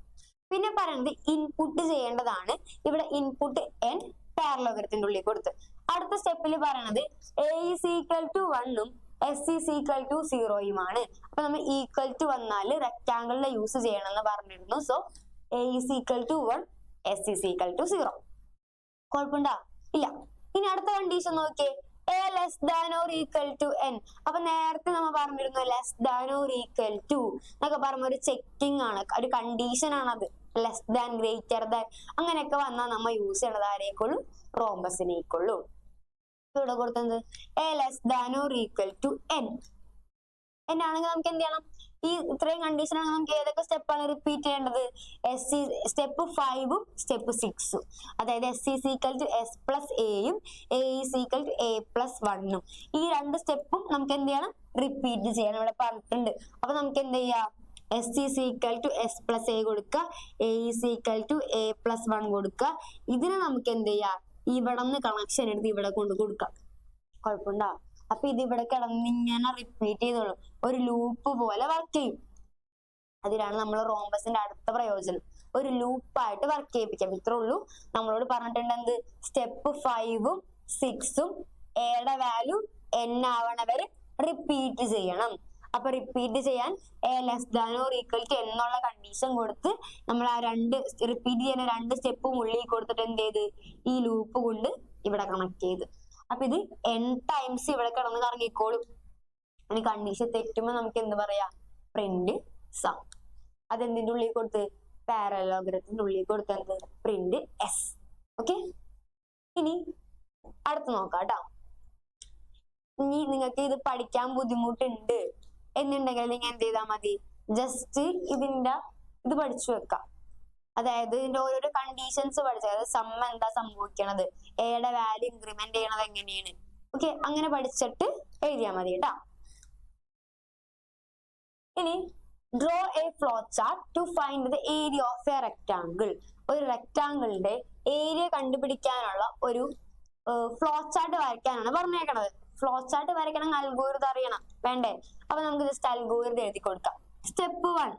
പിന്നെ പറയുന്നത് ഇൻപുട്ട് ചെയ്യേണ്ടതാണ്. ഇവിടെ ഇൻപുട്ട് n പാരലോഗ്രത്തിന്റെ ഉള്ളിൽ കൊടുത്ത്. അടുത്ത സ്റ്റെപ്പിൽ പറയണത് a is equal to 1 s is equal to 0 അപ്പൊ നമ്മൾ ഈക്വൽ ടു വന്നാൽ റെക്ടാങ്കിളിലെ യൂസ് ചെയ്യണം എന്ന് പറഞ്ഞിരുന്നു. So a is equal to 1 s is equal to 0. കുഴപ്പമുണ്ടോ? ഇല്ല. ഇനി അടുത്ത കണ്ടീഷൻ നോക്കിയേ, a less than or equal to n. അപ്പൊ നേരത്തെ നമ്മൾ പറഞ്ഞിരുന്നു less than or equal to എന്നൊക്കെ പറഞ്ഞ ഒരു ചെക്കിംഗ് ആണ്, ഒരു കണ്ടീഷൻ ആണത്. ലെസ് ദാൻ, ഗ്രേറ്റർ ദാൻ അങ്ങനെയൊക്കെ വന്നാൽ നമ്മൾ യൂസ് ചെയ്യണത് ആരേക്കുള്ളൂ? റോംബസിനേക്കുള്ളൂ. ഇവിടെ കൊടുത്തത് a less than or equal to n എന്നാണെങ്കിൽ നമുക്ക് എന്ത് ചെയ്യണം? ഈ ഇത്രയും കണ്ടീഷൻ ആണ് നമുക്ക് ഏതൊക്കെ സ്റ്റെപ്പാണ് റിപ്പീറ്റ് ചെയ്യേണ്ടത്? സ്റ്റെപ്പ് 5ഉം സ്റ്റെപ്പ് 6ഉം. അതായത് s is equal to s plus a യും a is equal to a plus 1ഉം. ഈ രണ്ട് സ്റ്റെപ്പും നമുക്ക് എന്ത് ചെയ്യണം? റിപ്പീറ്റ് ചെയ്യണം. ഇവിടെ പറഞ്ഞിട്ടുണ്ട്. അപ്പൊ നമുക്ക് എന്ത് ചെയ്യാം? s is equal to s plus a കൊടുക്കുക, a is equal to a plus 1 കൊടുക്കുക. ഇതിനെ നമുക്ക് എന്ത് ചെയ്യാം? ഇവിടെ നിന്ന് കണക്ഷൻ എടുത്ത് ഇവിടെ കൊണ്ട് കൊടുക്കാം. കുഴപ്പമുണ്ടോ? അപ്പൊ ഇത് ഇവിടെ കിടന്ന് ഇങ്ങനെ റിപ്പീറ്റ് ചെയ്തോളും, ഒരു ലൂപ്പ് പോലെ വർക്ക് ചെയ്യും. അതിലാണ് നമ്മൾ റോംബസിന്റെ അടുത്ത പ്രയോജനം, ഒരു ലൂപ്പായിട്ട് വർക്ക് ചെയ്യിപ്പിക്കാം. ഇത്രേ ഉള്ളൂ. നമ്മളോട് പറഞ്ഞിട്ടുണ്ട് എന്ത്? സ്റ്റെപ്പ് 5ഉം 6ഉം എയുടെ വാല്യൂ n ആവണ വരെ റിപ്പീറ്റ് ചെയ്യണം. അപ്പൊ റിപ്പീറ്റ് ചെയ്യാൻ a less than or equal to എന്നുള്ള കണ്ടീഷൻ കൊടുത്ത് നമ്മൾ ആ റിപ്പീറ്റ് ചെയ്യുന്ന രണ്ട് സ്റ്റെപ്പും ഉള്ളിൽ കൊടുത്തിട്ട് എന്ത് ചെയ്ത് ഈ ലൂപ്പ് കൊണ്ട് ഇവിടെ കണക്ട് ചെയ്ത്. അപ്പൊ ഇത് n ടൈംസ് ഇവിടെ കിടന്ന് കറങ്ങിക്കോളും. ഇനി കണ്ടീഷൻ തെറ്റുമ്പോ നമുക്ക് എന്ത് പറയാം? Print some. അതെന്തിന്റെ ഉള്ളിൽ കൊടുത്ത്? പാരലോഗ്രത്തിന്റെ ഉള്ളിൽ കൊടുത്തത് പ്രിന്റ് s. ഓക്കെ, ഇനി അടുത്ത് നോക്കാം കേട്ടോ. ഇനി നിങ്ങൾക്ക് ഇത് പഠിക്കാൻ ബുദ്ധിമുട്ടുണ്ട് എന്നുണ്ടെങ്കിൽ നിങ്ങൾ എന്ത് ചെയ്താൽ മതി? ജസ്റ്റ് ഇത് പഠിച്ചു വെക്കാം. അതായത് ഇതിന്റെ ഓരോരോ കണ്ടീഷൻസ് പഠിച്ചത്, അതായത് സം എന്താ സംഭവിക്കണത്, എയുടെ വാല്യൂ ഇൻക്രിമെന്റ് ചെയ്യണത് എങ്ങനെയാണ്, ഓക്കെ, അങ്ങനെ പഠിച്ചിട്ട് എഴുതിയാൽ മതി കേട്ടാ. ഇനി draw a flow chart to find the area of a rectangle. ഒരു റെക്ടാങ്കിളിന്റെ ഏരിയ കണ്ടുപിടിക്കാനുള്ള ഒരു ഫ്ലോ ചാർട്ട് വരയ്ക്കാനാണ് പറഞ്ഞേക്കണത്. ഫ്ലോ ചാർട്ട് വരയ്ക്കണം, അൽഗോരിതം അറിയണം വേണ്ടേ? അപ്പൊ നമുക്ക് ജസ്റ്റ് അൽഗോരിതം എഴുതി കൊടുക്കാം. സ്റ്റെപ്പ് 1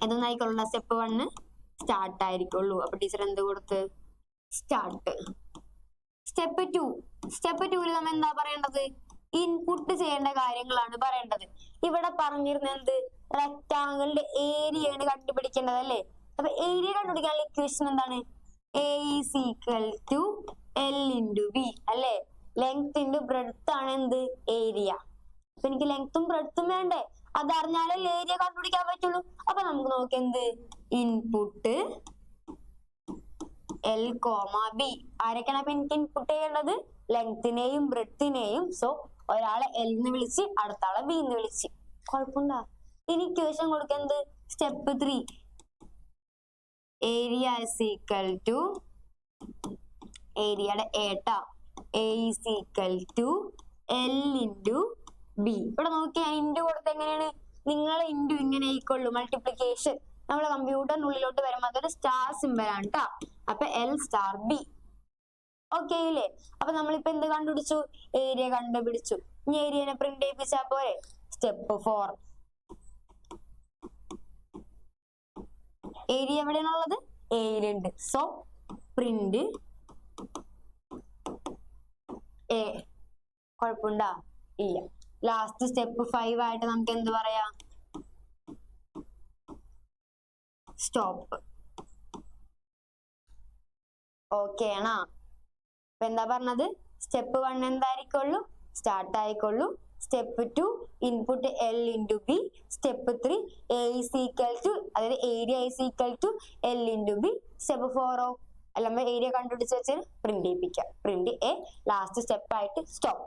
എന്തൊന്നായിക്കൊള്ളൂ? സ്റ്റെപ്പ് 1 സ്റ്റാർട്ട് ആയിരിക്കുള്ളൂ. അപ്പൊ ടീച്ചർ എന്ത് കൊടുത്ത്? സ്റ്റാർട്ട്. സ്റ്റെപ്പ് 2ൽ നമ്മൾ എന്താ പറയേണ്ടത്? ഇൻപുട്ട് ചെയ്യേണ്ട കാര്യങ്ങളാണ് പറയേണ്ടത്. ഇവിടെ പറഞ്ഞിരുന്ന എന്ത്? റെക്ടാങ്കിളിന്റെ ഏരിയയാണ് കണ്ടുപിടിക്കേണ്ടത് അല്ലേ? അപ്പൊ ഏരിയ കണ്ടുപിടിക്കാനുള്ള ഇക്വേഷൻ എന്താണ്? a is equal to l into b അല്ലേ? ലെങ്ത് ഇൻറ്റു ബ്രെഡ്ത്ത് ആണ് എന്ത്? ഏരിയ. അപ്പൊ എനിക്ക് ലെങ്ത്തും ബ്രെഡ്ത്തും വേണ്ടേ? അതറിഞ്ഞാലേ ഏരിയ കണ്ടുപിടിക്കാൻ പറ്റുള്ളൂ. അപ്പൊ നമുക്ക് നോക്കാം എന്ത്? Input l, b. ആരൊക്കെയാണ് അപ്പൊ എനിക്ക് ഇൻപുട്ട് ചെയ്യേണ്ടത്? ലെങ്ത്തിനെയും ബ്രെഡ്ത്തിനെയും. സോ ഒരാളെ l എന്ന് വിളിച്ച് അടുത്ത ആളെ b എന്ന് വിളിച്ച്. കുഴപ്പമുണ്ടോ? ഇനി ഇക്വേഷൻ കൊടുക്കുന്നത് step 3 area is equal to ഏരിയയുടെ ഏട്ടാ a is equal to l into b. ഇവിടെ നോക്കിയാൽ ഇൻറ്റു കൊടുത്ത് എങ്ങനെയാണ്? നിങ്ങൾ ഇൻറ്റു ഇങ്ങനെ ഈക്വള്ളൂ മൾട്ടിപ്ലിക്കേഷൻ. നമ്മളെ കമ്പ്യൂട്ടറിനുള്ളിലോട്ട് വരുമ്പോൾ അതൊരു സ്റ്റാർ സിമ്പൽ ആണ് കേട്ടോ. അപ്പൊ l സ്റ്റാർ b. ഓക്കെ ഇല്ലേ? അപ്പൊ നമ്മളിപ്പോ എന്ത് കണ്ടുപിടിച്ചു? ഏരിയ കണ്ടുപിടിച്ചു. ഇനി ഏരിയനെ പ്രിന്റ് ചെയ്യിപ്പിച്ചാ പോരെ? സ്റ്റെപ്പ് 4 ഏരിയ എവിടെയാണുള്ളത്? എയിലുണ്ട്. So print A. കുഴപ്പമുണ്ടോ? ഇല്ല. ലാസ്റ്റ് സ്റ്റെപ്പ് 5 ആയിട്ട് നമുക്ക് എന്ത് പറയാം? സ്റ്റോപ്പ്. ഓക്കെ ആണോ? അപ്പൊ എന്താ പറഞ്ഞത്? സ്റ്റെപ്പ് 1 എന്തായിരിക്കുള്ളൂ? സ്റ്റാർട്ട് ആയിക്കൊള്ളൂ. Step 2 input L into B. Step 3 A is equal to, അതായത് area is equal to L into B. Step 4 അല്ല, നമ്മൾ ഏരിയ കണ്ടുപിടിച്ച് വെച്ചാൽ പ്രിന്റ് ചെയ്യിപ്പിക്കാം. പ്രിന്റ് A ലാസ്റ്റ് സ്റ്റെപ്പ് ആയിട്ട് സ്റ്റോപ്പ്.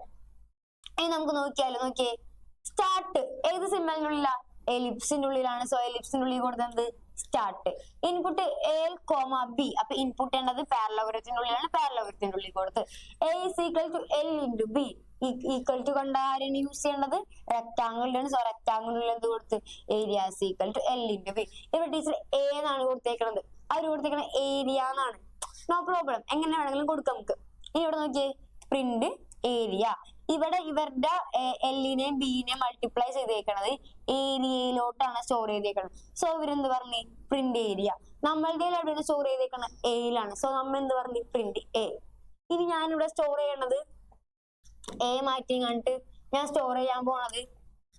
ഇനി നമുക്ക് നോക്കിയാലോ, നോക്കിയേ. സ്റ്റാർട്ട് ഏത് സിമ്പലിനുള്ളിലാ? എലിപ്സിന്റെ ഉള്ളിലാണ്. സോ എലിപ്സിന്റെ ഉള്ളിൽ കൊടുത്തത് start. Input L comma B. അപ്പൊ ഇൻപുട്ട് ചെയ്യേണ്ടത് പാരലലോഗ്രത്തിന്റെ ഉള്ളിലാണ്. പാരലലോഗ്രത്തിന്റെ ഉള്ളിൽ കൊടുത്ത് A is equal to L into B. Equal to കണ്ട ആരാണ് യൂസ് ചെയ്യേണ്ടത്? റെക്ടാംഗിളിലാണ്. സോ റെക്ടാംഗിളിൽ എന്ത് കൊടുത്ത്? Area is equal to L into B. ഇവിടെ ടീച്ചർ എ എന്നാണ് കൊടുത്തേക്കുന്നത്. അവർ കൊടുത്തേക്കുന്നത് ഏരിയ എന്നാണ്. നോ പ്രോബ്ലം, എങ്ങനെ വേണമെങ്കിലും കൊടുക്കാം നമുക്ക്. ഇനി ഇവിടെ നോക്കിയേ, പ്രിന്റ് ഏരിയ. ഇവിടെ ഇവരുടെ എല്ലിനെയും ബിനെയും മൾട്ടിപ്ലൈ ചെയ്തേക്കണത് ഏരിയയിലോട്ടാണ് സ്റ്റോർ ചെയ്തേക്കണത്. സോ ഇവരെന്ത് പറഞ്ഞു? Print area. നമ്മളുടെ എവിടെയാണ് സ്റ്റോർ ചെയ്തേക്കണത്? എയിലാണ്. സോ നമ്മൾ എന്ത് പറഞ്ഞു? Print A. ഇനി ഞാനിവിടെ സ്റ്റോർ ചെയ്യണത് എ മാറ്റി കണ്ടിട്ട് ഞാൻ സ്റ്റോർ ചെയ്യാൻ പോണത്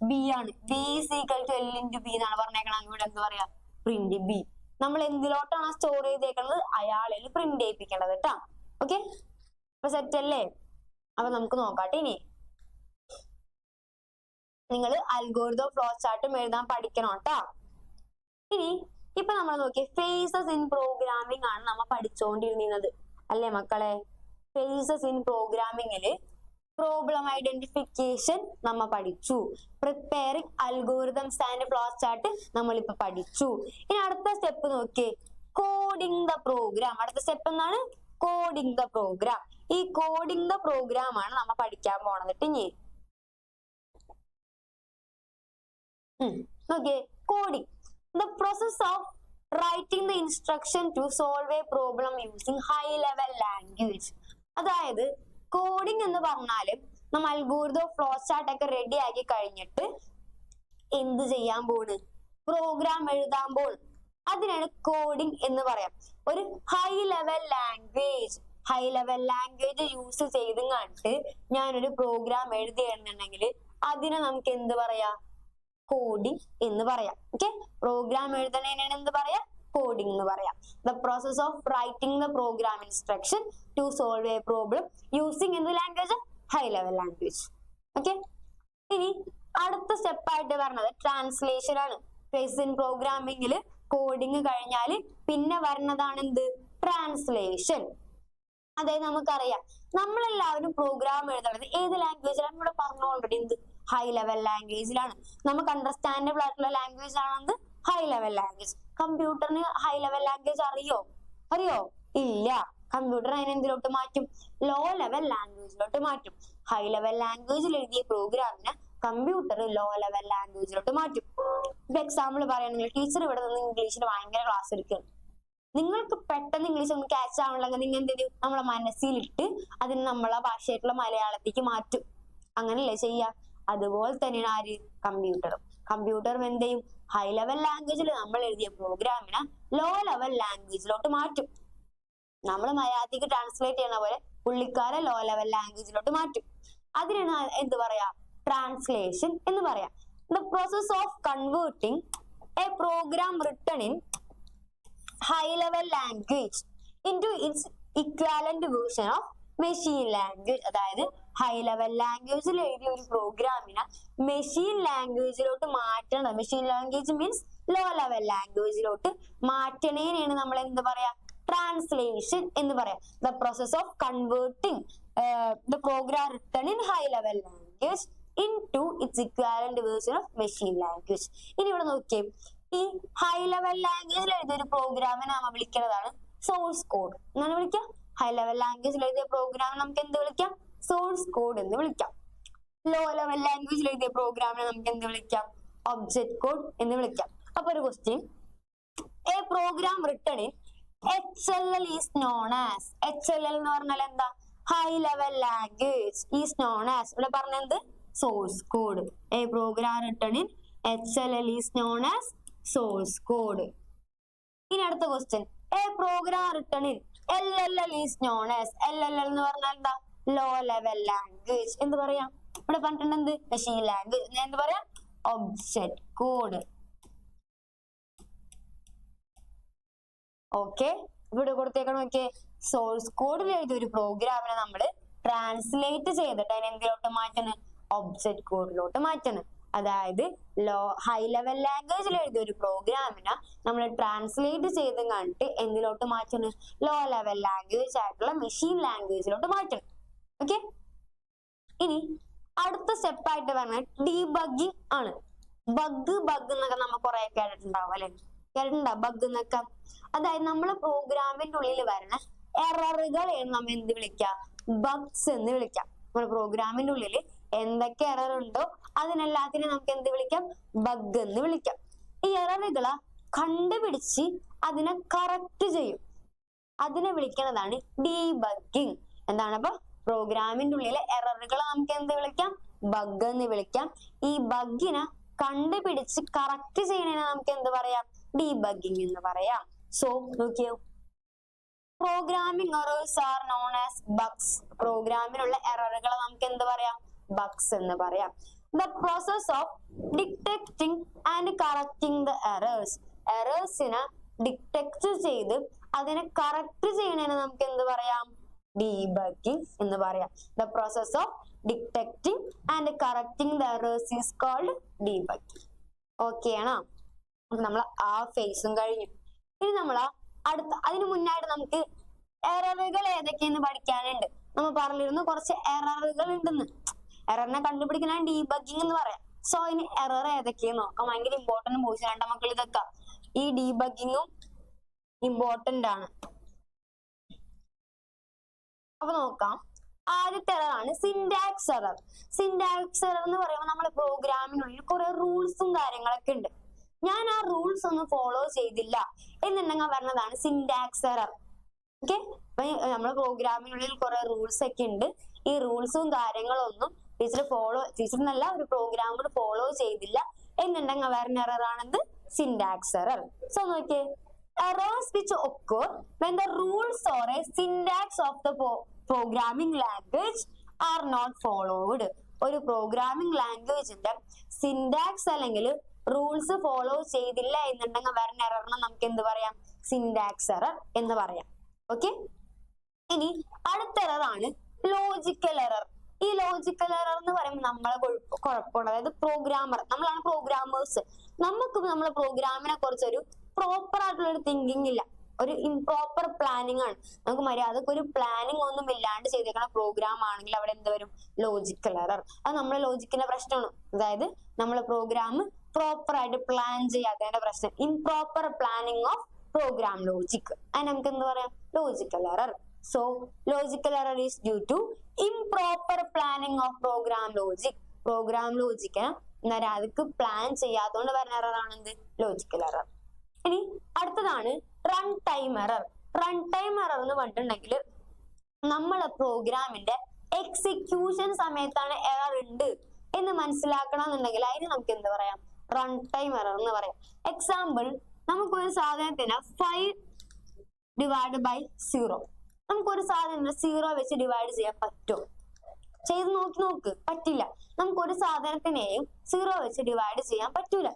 ബി ആണ്. B is equal to L into B എന്നാണ് പറഞ്ഞേക്കണത്. ഇവിടെ എന്ത് പറയാ? Print B. നമ്മൾ എന്തിലോട്ടാണ് സ്റ്റോർ ചെയ്തേക്കണത്? അയാളിൽ പ്രിന്റ് ചെയ്യിപ്പിക്കേണ്ടത് കേട്ടാ. ഓക്കെ, അപ്പൊ സെറ്റ് അല്ലേ? അപ്പൊ നമുക്ക് നോക്കാട്ടെ. ഇനി നിങ്ങൾ അൽഗോരിതം ഫ്ലോ ചാർട്ടും എഴുതാൻ പഠിക്കണം കേട്ടാ. ഇനി ഇപ്പൊ നമ്മൾ നോക്കിയ ഫേസസ് ഇൻ പ്രോഗ്രാമിംഗ് ആണ് നമ്മൾ പഠിച്ചുകൊണ്ടിരുന്നത് അല്ലേ മക്കളെ? ഫേസസ് ഇൻ പ്രോഗ്രാമിംഗില് പ്രോബ്ലം ഐഡന്റിഫിക്കേഷൻ നമ്മ പഠിച്ചു. Preparing algorithms and flow chart നമ്മളിപ്പോ പഠിച്ചു. ഇനി അടുത്ത സ്റ്റെപ്പ് നോക്കിയേ, കോഡിംഗ് ദ പ്രോഗ്രാം. അടുത്ത സ്റ്റെപ്പ് എന്താണ്? Coding the program. ഈ കോഡിംഗ് ദ പ്രോഗ്രാം ആണ് നമ്മ പഠിക്കാൻ പോണത്. ഇനി നോക്കിയേ, coding the process of writing the instruction to solve a problem using high level language. അതായത് കോഡിംഗ് എന്ന് പറഞ്ഞാല് നമ്മൾ അൽഗോരിതം ഫ്ലോ ചാർട്ട് ഒക്കെ റെഡി ആക്കി കഴിഞ്ഞിട്ട് എന്ത് ചെയ്യാൻ പോണ്? പ്രോഗ്രാം എഴുതാൻ പോണ്. അതിനാണ് കോഡിംഗ് എന്ന് പറയാം. ഒരു ഹൈ ലെവൽ ലാംഗ്വേജ് യൂസ് ചെയ്തും കണ്ടിട്ട് ഞാനൊരു പ്രോഗ്രാം എഴുതിയെന്നുണ്ടെങ്കിൽ അതിനെ നമുക്ക് എന്ത് പറയാം? കോഡിംഗ് എന്ന് പറയാം. ഓക്കെ, പ്രോഗ്രാം എഴുതണേനാണ് എന്ത് പറയാം? കോഡിംഗ് എന്ന് പറയാം. The process of writing the program instruction to solve a problem using എന്ത് language? High level language. Okay, ഇനി അടുത്ത സ്റ്റെപ്പ് ആയിട്ട് പറഞ്ഞത് ട്രാൻസ്ലേഷൻ ആണ്. ഫേസസ് ഇൻ പ്രോഗ്രാമിംഗിൽ കോഡിംഗ് കഴിഞ്ഞാൽ പിന്നെ വരുന്നതാണ് എന്ത്? ട്രാൻസ്ലേഷൻ. അതായത് നമുക്കറിയാം നമ്മളെല്ലാവരും പ്രോഗ്രാം എഴുതുന്നത് ഏത് ലാംഗ്വേജിലാണ്? ഇവിടെ പറഞ്ഞു ഓൾറെഡി. എന്ത്? ഹൈ ലെവൽ ലാംഗ്വേജിലാണ്. നമുക്ക് അണ്ടർസ്റ്റാൻഡബിൾ ആയിട്ടുള്ള ലാംഗ്വേജ് ആണെന്ത്? High level language. കമ്പ്യൂട്ടറിന് ഹൈ ലെവൽ ലാംഗ്വേജ് അറിയോ? ഇല്ല. കമ്പ്യൂട്ടർ അതിനെ എന്തിലോട്ട് മാറ്റും? ലോ ലെവൽ ലാംഗ്വേജിലോട്ട് മാറ്റും. ഹൈ ലെവൽ ലാംഗ്വേജിൽ എഴുതിയ പ്രോഗ്രാമിനെ കമ്പ്യൂട്ടർ ലോ ലെവൽ ലാംഗ്വേജിലോട്ട് മാറ്റും. ഇപ്പൊ എക്സാമ്പിൾ പറയുകയാണെങ്കിൽ ടീച്ചർ ഇവിടെ നിന്ന് ഇംഗ്ലീഷിൽ ഭയങ്കര ക്ലാസ് എടുക്കുകയാണ്. നിങ്ങൾക്ക് പെട്ടെന്ന് ഇംഗ്ലീഷ് ഒന്ന് ക്യാച്ച് ആവണമെങ്കിൽ നിങ്ങൾ എന്ത് ചെയ്യും? നമ്മളെ മനസ്സിലിട്ട് അതിന് നമ്മളെ ഭാഷയായിട്ടുള്ള മലയാളത്തേക്ക് മാറ്റും. അങ്ങനല്ലേ ചെയ്യാ? അതുപോലെ തന്നെയാണ് ആര്? കമ്പ്യൂട്ടറും എന്ത് ചെയ്യും? ഹൈ ലെവൽ ലാംഗ്വേജിൽ നമ്മൾ എഴുതിയ പ്രോഗ്രാമിനെ ലോ ലെവൽ ലാംഗ്വേജിലോട്ട് മാറ്റും. നമ്മൾ മലയാളത്തേക്ക് ട്രാൻസ്ലേറ്റ് ചെയ്യുന്ന പോലെ പുള്ളിക്കാരെ ലോ ലെവൽ ലാംഗ്വേജിലോട്ട് മാറ്റും. അതിനാണ് എന്ത് പറയാ? ട്രാൻസ്ലേഷൻ എന്ന് പറയാം. The process of converting a program written in high level language into its equivalent version of machine language. അതായത് ഹൈ ലെവൽ ലാംഗ്വേജിൽ എഴുതിയ ഒരു പ്രോഗ്രാമിനെ മെഷീൻ ലാംഗ്വേജിലോട്ട് മാറ്റണം. Machine language means low level ലാംഗ്വേജിലോട്ട് മാറ്റണേനാണ് നമ്മൾ എന്ത് പറയാ? ട്രാൻസ്ലേഷൻ എന്ന് പറയാം. The process of converting the program written in high level language into its equivalent version of machine language. ഇനി ഇവിടെ നോക്കിയേ, ഈ ഹൈ ലെവൽ ലാംഗ്വേജിൽ എഴുതിയ ഒരു പ്രോഗ്രാമിനെ നമ്മൾ വിളിക്കുന്നതാണ് സോഴ്സ് കോഡ്. എന്നാണ് വിളിക്കാം. ഹൈ ലെവൽ ലാംഗ്വേജിൽ എഴുതിയ പ്രോഗ്രാമിനെ നമുക്ക് എന്ത് വിളിക്കാം? സോഴ്സ് കോഡ് എന്ന് വിളിക്കാം. ലോ ലെവൽ ലാംഗ്വേജിൽ എഴുതിയ പ്രോഗ്രാമിനെ നമുക്ക് എന്ത് വിളിക്കാം? ഒബ്ജക്ട് കോഡ് എന്ന് വിളിക്കാം. അപ്പൊ ഒരു question, a program written in HLL is known as. HLL എന്ന് പറഞ്ഞാൽ എന്താ? High level language is known as. ഇവിടെ പറഞ്ഞത് source code. A program written in HLL is known as source code. ഇനി അടുത്ത question, a program written in LLL is known as. LLL എന്ന് പറഞ്ഞാൽ എന്താ? Low level language. എന്ത് പറയാം? ഇവിടെ പറഞ്ഞിട്ടുണ്ട് എന്ത്? Machine language. ഞാൻ എന്ത് പറയാം? Object code. ഓക്കെ, ഇവിടെ കൊടുത്തേക്കണം. നോക്കിയേ, സോഴ്സ് കോഡിൽ എഴുതിയ ഒരു പ്രോഗ്രാമിനെ നമ്മൾ ട്രാൻസ്ലേറ്റ് ചെയ്തിട്ട് അതിനെ എന്തിലോട്ട് മാറ്റണം, ഒബ്ജക്റ്റ് കോഡിലോട്ട് മാറ്റണം. അതായത് ഹൈ ലെവൽ ലാംഗ്വേജിൽ എഴുതിയ ഒരു പ്രോഗ്രാമിനെ നമ്മൾ ട്രാൻസ്ലേറ്റ് ചെയ്ത് കണ്ടിട്ട് എന്തിലോട്ട് മാറ്റണം, ലോ ലെവൽ ലാംഗ്വേജ് ആയിട്ടുള്ള മെഷീൻ ലാംഗ്വേജിലോട്ട് മാറ്റണം. ഓക്കെ, ഇനി അടുത്ത സ്റ്റെപ്പായിട്ട് പറഞ്ഞത് ഡീബഗ്ഗിങ് ആണ്. ബഗ് എന്നൊക്കെ നമ്മൾ കുറെ കേട്ടിട്ടുണ്ടാവും അല്ലെ, കേട്ടിട്ടുണ്ടോ ബഗ് എന്നൊക്കെ? അതായത് നമ്മളെ പ്രോഗ്രാമിന്റെ ഉള്ളിൽ വരുന്ന എററുകൾ നമ്മൾ എന്ത് വിളിക്കാം, ബഗ്സ് എന്ന് വിളിക്കാം. നമ്മുടെ പ്രോഗ്രാമിന്റെ ഉള്ളിൽ എന്തൊക്കെ എറർ ഉണ്ടോ അതിനെല്ലാത്തിനും നമുക്ക് എന്ത് വിളിക്കാം, ബഗ് എന്ന് വിളിക്കാം. ഈ എററുകളെ കണ്ടുപിടിച്ച് അതിനെ കറക്റ്റ് ചെയ്യും, അതിനെ വിളിക്കുന്നതാണ് ഡീബഗ്ഗിങ്. എന്താണ് അപ്പൊ പ്രോഗ്രാമിന്റെ ഉള്ളിലെ എററുകളെ നമുക്ക് എന്ത് വിളിക്കാം, ബഗ് എന്ന് വിളിക്കാം. ഈ ബഗ്ഗിനെ കണ്ടുപിടിച്ച് കറക്റ്റ് ചെയ്യണതിനെ നമുക്ക് എന്ത് പറയാം, ഡീബഗ്ഗിങ് എന്ന് പറയാം. സോ നോക്കിയോ, programming errors are known as bugs. പ്രോഗ്രാമിലുള്ള എററുകളെ നമുക്ക് എന്ത് പറയാം, ബഗ്സ് എന്ന് പറയാം. The process of detecting and correcting the errors. എറേഴ്സിനെ ഡിറ്റക്ട് ചെയ്ത് അതിനെ കറക്റ്റ് ചെയ്യണതിനെ നമുക്ക് എന്ത് പറയാം, ഡീബഗ്ഗിങ് എന്ന് പറയാം. The process of detecting and correcting the errors is called debugging. Okay ആണോ? നമ്മൾ ആ ഫേസും കഴിഞ്ഞു. ഇനി നമ്മൾ അടുത്ത അതിന് മുന്നായിട്ട് നമുക്ക് എററുകൾ ഏതൊക്കെയെന്ന് പഠിക്കാനുണ്ട്. നമ്മൾ പറഞ്ഞിരുന്നു കുറച്ച് എററുകൾ ഉണ്ടെന്ന്. എററിനെ കണ്ടുപിടിക്കുന്ന ഡീബഗ്ഗിങ് എന്ന് പറയാം. സോ ഇനി എറർ ഏതൊക്കെയെന്ന് നോക്കാം. ഭയങ്കര ഇമ്പോർട്ടന്റ് പോയിന്റ് വേണ്ട മക്കൾ ഇതൊക്കെ. ഈ ഡീബഗ്ഗിങ്ങും ഇമ്പോർട്ടന്റ് ആണ്. അപ്പൊ നോക്കാം. ആദ്യത്തെ എററാണ് സിന്റാക്സ് എറർ. സിന്റാക്സ് എറർ എന്ന് പറയുമ്പോൾ നമ്മുടെ പ്രോഗ്രാമിനുള്ളിൽ കുറെ റൂൾസും കാര്യങ്ങളൊക്കെ ഉണ്ട്. ഞാൻ ആ റൂൾസ് ഒന്നും ഫോളോ ചെയ്തില്ല എന്നുണ്ടെങ്കിൽ പറഞ്ഞതാണ് സിന്റാക്സ് എറർ. ഓക്കെ, അപ്പൊ നമ്മുടെ പ്രോഗ്രാമിനുള്ളിൽ കുറെ റൂൾസ് ഒക്കെ ഉണ്ട്. ഈ റൂൾസും കാര്യങ്ങളൊന്നും ടീച്ചർ എന്നല്ല ഒരു പ്രോഗ്രാമോട് ഫോളോ ചെയ്തില്ല എന്നുണ്ടെങ്കിൽ വരുന്ന എറർ ആണെന്ത്, സിന്റാക്സ് എറർ. സോ നോക്കിയേ, errors which occur when the rules or a syntax of the programming language are not followed. ഒരു പ്രോഗ്രാമിംഗ് ലാംഗ്വേജിന്റെ സിന്റാക്സ് അല്ലെങ്കിൽ റൂൾസ് ഫോളോ ചെയ്തില്ല എന്നുണ്ടെങ്കിൽ വരുന്ന എററിനെ നമുക്ക് എന്ത് പറയാം, സിന്റാക്സ് എറർ എന്ന് പറയാം. ഓക്കെ, ഇനി അടുത്ത എററാണ് ലോജിക്കൽ എറർ. ഈ ലോജിക്കൽ എറർ എന്ന് പറയുമ്പോൾ നമ്മളെ കുഴപ്പമുണ്ട്. അതായത് നമ്മളാണ് പ്രോഗ്രാമേഴ്സ്, നമുക്ക് നമ്മളെ പ്രോഗ്രാമിനെ കുറിച്ച് ഒരു പ്രോപ്പർ ആയിട്ടുള്ള ഒരു തിങ്കിങ് ഇല്ല, ഒരു ഇംപ്രോപ്പർ പ്ലാനിങ് ആണ്. നമുക്ക് മര്യാദക്ക് ഒരു പ്ലാനിങ് ഒന്നും ഇല്ലാണ്ട് ചെയ്തേക്കുന്ന പ്രോഗ്രാം ആണെങ്കിൽ അവിടെ എന്ത് വരും, ലോജിക്കൽ എറർ. അത് നമ്മളെ ലോജിക്കിന്റെ പ്രശ്നമാണ്. അതായത് നമ്മളെ പ്രോഗ്രാം പ്രോപ്പർ ആയിട്ട് പ്ലാൻ ചെയ്യാത്തതിന്റെ പ്രശ്നം, improper planning of program logic. അത് നമുക്ക് എന്ത് പറയാം, logical error. So logical error is due to improper planning of program logic. Program ലോജിക്കിനെ മര്യാദക്ക് പ്ലാൻ ചെയ്യാത്തതുകൊണ്ട് വരുന്ന എറർ ആണ് എന്ത്, ലോജിക്കൽ എറർ. ഇനി അടുത്തതാണ് run time error. Run time error എന്ന് പറഞ്ഞിട്ടുണ്ടെങ്കിൽ നമ്മളെ പ്രോഗ്രാമിന്റെ എക്സിക്യൂഷൻ സമയത്താണ് എറർ ഉണ്ട് എന്ന് മനസ്സിലാക്കണം എന്നുണ്ടെങ്കിൽ അതിന് നമുക്ക് എന്ത് പറയാം, റൺ ടൈം എറർ എന്ന് പറയാം. എക്സാമ്പിൾ, നമുക്കൊരു സാധനത്തിന് 5/0, നമുക്കൊരു സാധനം 0 വെച്ച് ഡിവൈഡ് ചെയ്യാൻ പറ്റുമോ? ചെയ്ത് നോക്ക്, പറ്റില്ല. നമുക്കൊരു സാധനത്തിനെയും 0 വെച്ച് ഡിവൈഡ് ചെയ്യാൻ പറ്റൂല.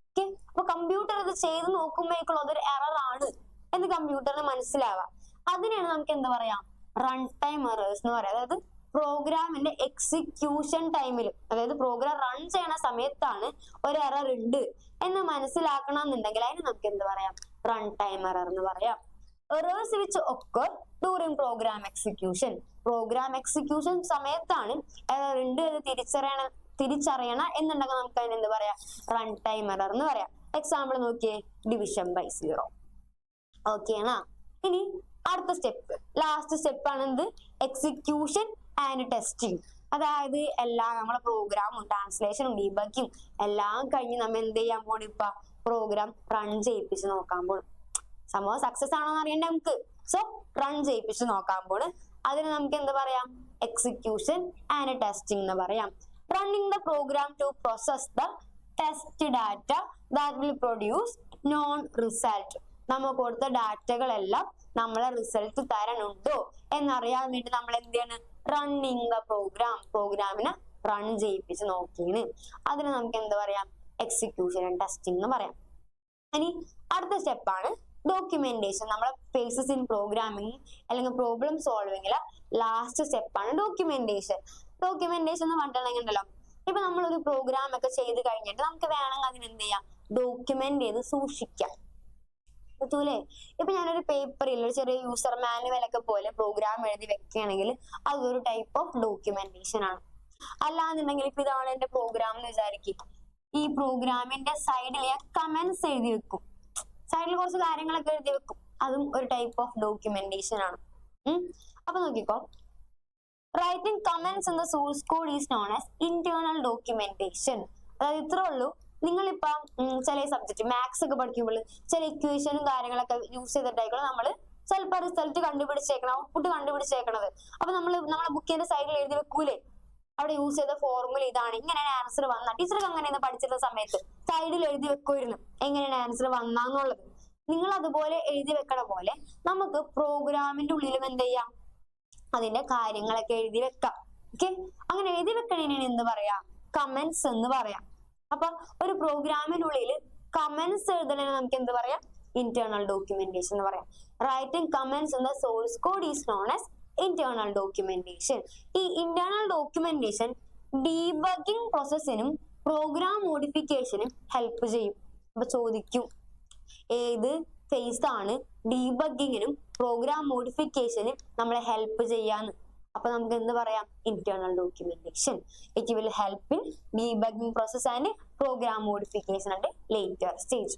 ഓക്കെ, അപ്പൊ കമ്പ്യൂട്ടർ ഇത് ചെയ്ത് നോക്കുമ്പോഴേക്കുള്ള അതൊരു എറർ ആണ് എന്ന് കമ്പ്യൂട്ടറിന് മനസ്സിലാവാം. അതിനെയാണ് നമുക്ക് എന്ത് പറയാം, റൺ ടൈം എറേഴ്സ് എന്ന് പറയാം. അതായത് പ്രോഗ്രാമിന്റെ എക്സിക്യൂഷൻ ടൈമിൽ, അതായത് പ്രോഗ്രാം റൺ ചെയ്യണ സമയത്താണ് ഒരു എറർ ഉണ്ട് എന്ന് മനസ്സിലാക്കണം എന്നുണ്ടെങ്കിൽ അതിന് നമുക്ക് എന്ത് പറയാം, റൺ ടൈം എറർ എന്ന് പറയാം. Errors which occur during program execution. Program execution സമയത്താണ് എറർ ഉണ്ട് എന്ന് തിരിച്ചറിയണം എന്നുണ്ടെങ്കിൽ നമുക്ക് അതിന് എന്ത് പറയാം, റൺ ടൈം എറർ എന്ന് പറയാം. എക്സാമ്പിൾ നോക്കിയേ, division by 0. ഓക്കെ ആണോ? ഇനി അടുത്ത സ്റ്റെപ്പ്, ലാസ്റ്റ് സ്റ്റെപ്പ് ആണ് എന്ത്, എക്സിക്യൂഷൻ ആൻഡ് ടെസ്റ്റിംഗ്. അതായത് എല്ലാ നമ്മളെ പ്രോഗ്രാമും ട്രാൻസ്ലേഷനും ഡീബഗ്ഗിങ് എല്ലാം കഴിഞ്ഞ് നമ്മൾ എന്ത് ചെയ്യാൻ പോണു, ഇപ്പൊ പ്രോഗ്രാം റൺ ചെയ്യിപ്പിച്ച് നോക്കാൻ പോണു. സംഭവം സക്സസ് ആണോ എന്ന് അറിയണ്ടേ നമുക്ക്. സോ റൺ ചെയ്യിപ്പിച്ച് നോക്കാൻ പോണ്. അതിന് നമുക്ക് എന്ത് പറയാം, എക്സിക്യൂഷൻ ആൻഡ് ടെസ്റ്റിംഗ് എന്ന് പറയാം. Running the program to process the test data that will produce known result. നമ്മൾ കൊടുത്ത ഡാറ്റകളെല്ലാം നമ്മളെ റിസൾട്ട് തരണുണ്ടോ എന്നറിയാൻ വേണ്ടി നമ്മൾ എന്ത് ചെയ്യണം, റണ്ണിങ് ദ പ്രോഗ്രാമിനെ റൺ ചെയ്യിപ്പിച്ച് നോക്കിയാണ്. അതിന് നമുക്ക് എന്ത് പറയാം, എക്സിക്യൂഷൻ ആൻഡ് ടെസ്റ്റിംഗ് എന്ന് പറയാം. ഇനി അടുത്ത സ്റ്റെപ്പാണ് ഡോക്യുമെന്റേഷൻ. നമ്മളെ ഫേസസ് ഇൻ പ്രോഗ്രാമിംഗ് അല്ലെങ്കിൽ പ്രോബ്ലം സോൾവിംഗിലെ ലാസ്റ്റ് സ്റ്റെപ്പാണ് ഡോക്യുമെന്റേഷൻ. ഡോക്യുമെന്റേഷൻ എന്ന് പറഞ്ഞിട്ടുണ്ടെങ്കിലോ, ഇപ്പൊ നമ്മളൊരു പ്രോഗ്രാം ഒക്കെ ചെയ്ത് കഴിഞ്ഞിട്ട് നമുക്ക് വേണമെങ്കിൽ അതിന് എന്ത് ചെയ്യാം, ഡോക്യുമെന്റ് ചെയ്ത് സൂക്ഷിക്കാം, പറ്റൂലേ? ഇപ്പൊ ഞാനൊരു പേപ്പറിൽ ഒരു ചെറിയ യൂസർ മാനുവൽ ഒക്കെ പോലെ പ്രോഗ്രാം എഴുതി വെക്കുകയാണെങ്കിൽ അതൊരു ടൈപ്പ് ഓഫ് ഡോക്യുമെന്റേഷൻ ആണ്. അല്ലാന്നുണ്ടെങ്കിൽ ഇപ്പൊ ഇതാണ് എന്റെ പ്രോഗ്രാം എന്ന് വിചാരിക്കും, ഈ പ്രോഗ്രാമിന്റെ സൈഡിൽ ഞാൻ കമന്റ്സ് എഴുതി വെക്കും, സൈഡിൽ കുറച്ച് കാര്യങ്ങളൊക്കെ എഴുതി വെക്കും, അതും ഒരു ടൈപ്പ് ഓഫ് ഡോക്യുമെന്റേഷൻ ആണ്. അപ്പൊ നോക്കിക്കോ, writing comments in the source code is known as internal documentation. അതായത് ഇത്രേ ഉള്ളൂ. നിങ്ങളിപ്പോ ചില സബ്ജക്ട് മാത്സ് ഒക്കെ പഠിക്കുമ്പോൾ ചില ഇക്വേഷനും കാര്യങ്ങളൊക്കെ യൂസ് ചെയ്തിട്ടായിരിക്കണം നമ്മൾ ചിലപ്പോൾ റിസൾട്ട് കണ്ടുപിടിച്ചേക്കണം, ഔട്ട്പുട്ട് കണ്ടുപിടിച്ചേക്കണത്. അപ്പൊ നമ്മളെ ബുക്കിന്റെ സൈഡിൽ എഴുതി വെക്കൂലേ, അവിടെ യൂസ് ചെയ്ത ഫോർമുല ഇതാണ്, ഇങ്ങനെയാണ് ആൻസർ വന്ന. ടീച്ചർക്ക് അങ്ങനെയാണ് പഠിച്ചിരുന്ന സമയത്ത് സൈഡിൽ എഴുതി വെക്കുമായിരുന്നു എങ്ങനെയാണ് ആൻസർ വന്നാന്നുള്ളത്. നിങ്ങൾ അതുപോലെ എഴുതി വെക്കണ പോലെ നമുക്ക് പ്രോഗ്രാമിന്റെ ഉള്ളിലും എന്ത് ചെയ്യാം, അതിന്റെ കാര്യങ്ങളൊക്കെ എഴുതി വെക്കാം. ഓക്കെ, അങ്ങനെ എഴുതി വെക്കണേനാണ് എന്ത് പറയാ, കമന്റ്സ് എന്ന് പറയാം. അപ്പൊ ഒരു പ്രോഗ്രാമിനുള്ളിൽ കമന്റ്സ് എഴുതണേ നമുക്ക് എന്ത് പറയാം, ഇന്റേണൽ ഡോക്യുമെന്റേഷൻ എന്ന് പറയാം. Writing comments in the source code is known as internal documentation. ഈ ഇന്റേണൽ ഡോക്യുമെന്റേഷൻ ഡീബഗിംഗ് പ്രോസസ്സിനും പ്രോഗ്രാം മോഡിഫിക്കേഷനും ഹെൽപ്പ് ചെയ്യും. അപ്പൊ ചോദിക്കും, ഏത് ഫേസ് ആണ് ഡീബഗിങ്ങിനും പ്രോഗ്രാം മോഡിഫിക്കേഷനും നമ്മളെ ഹെൽപ്പ് ചെയ്യാന്ന്. അപ്പൊ നമുക്ക് എന്ത് പറയാം, internal documentation. It will help in debugging process and program modification at later stage.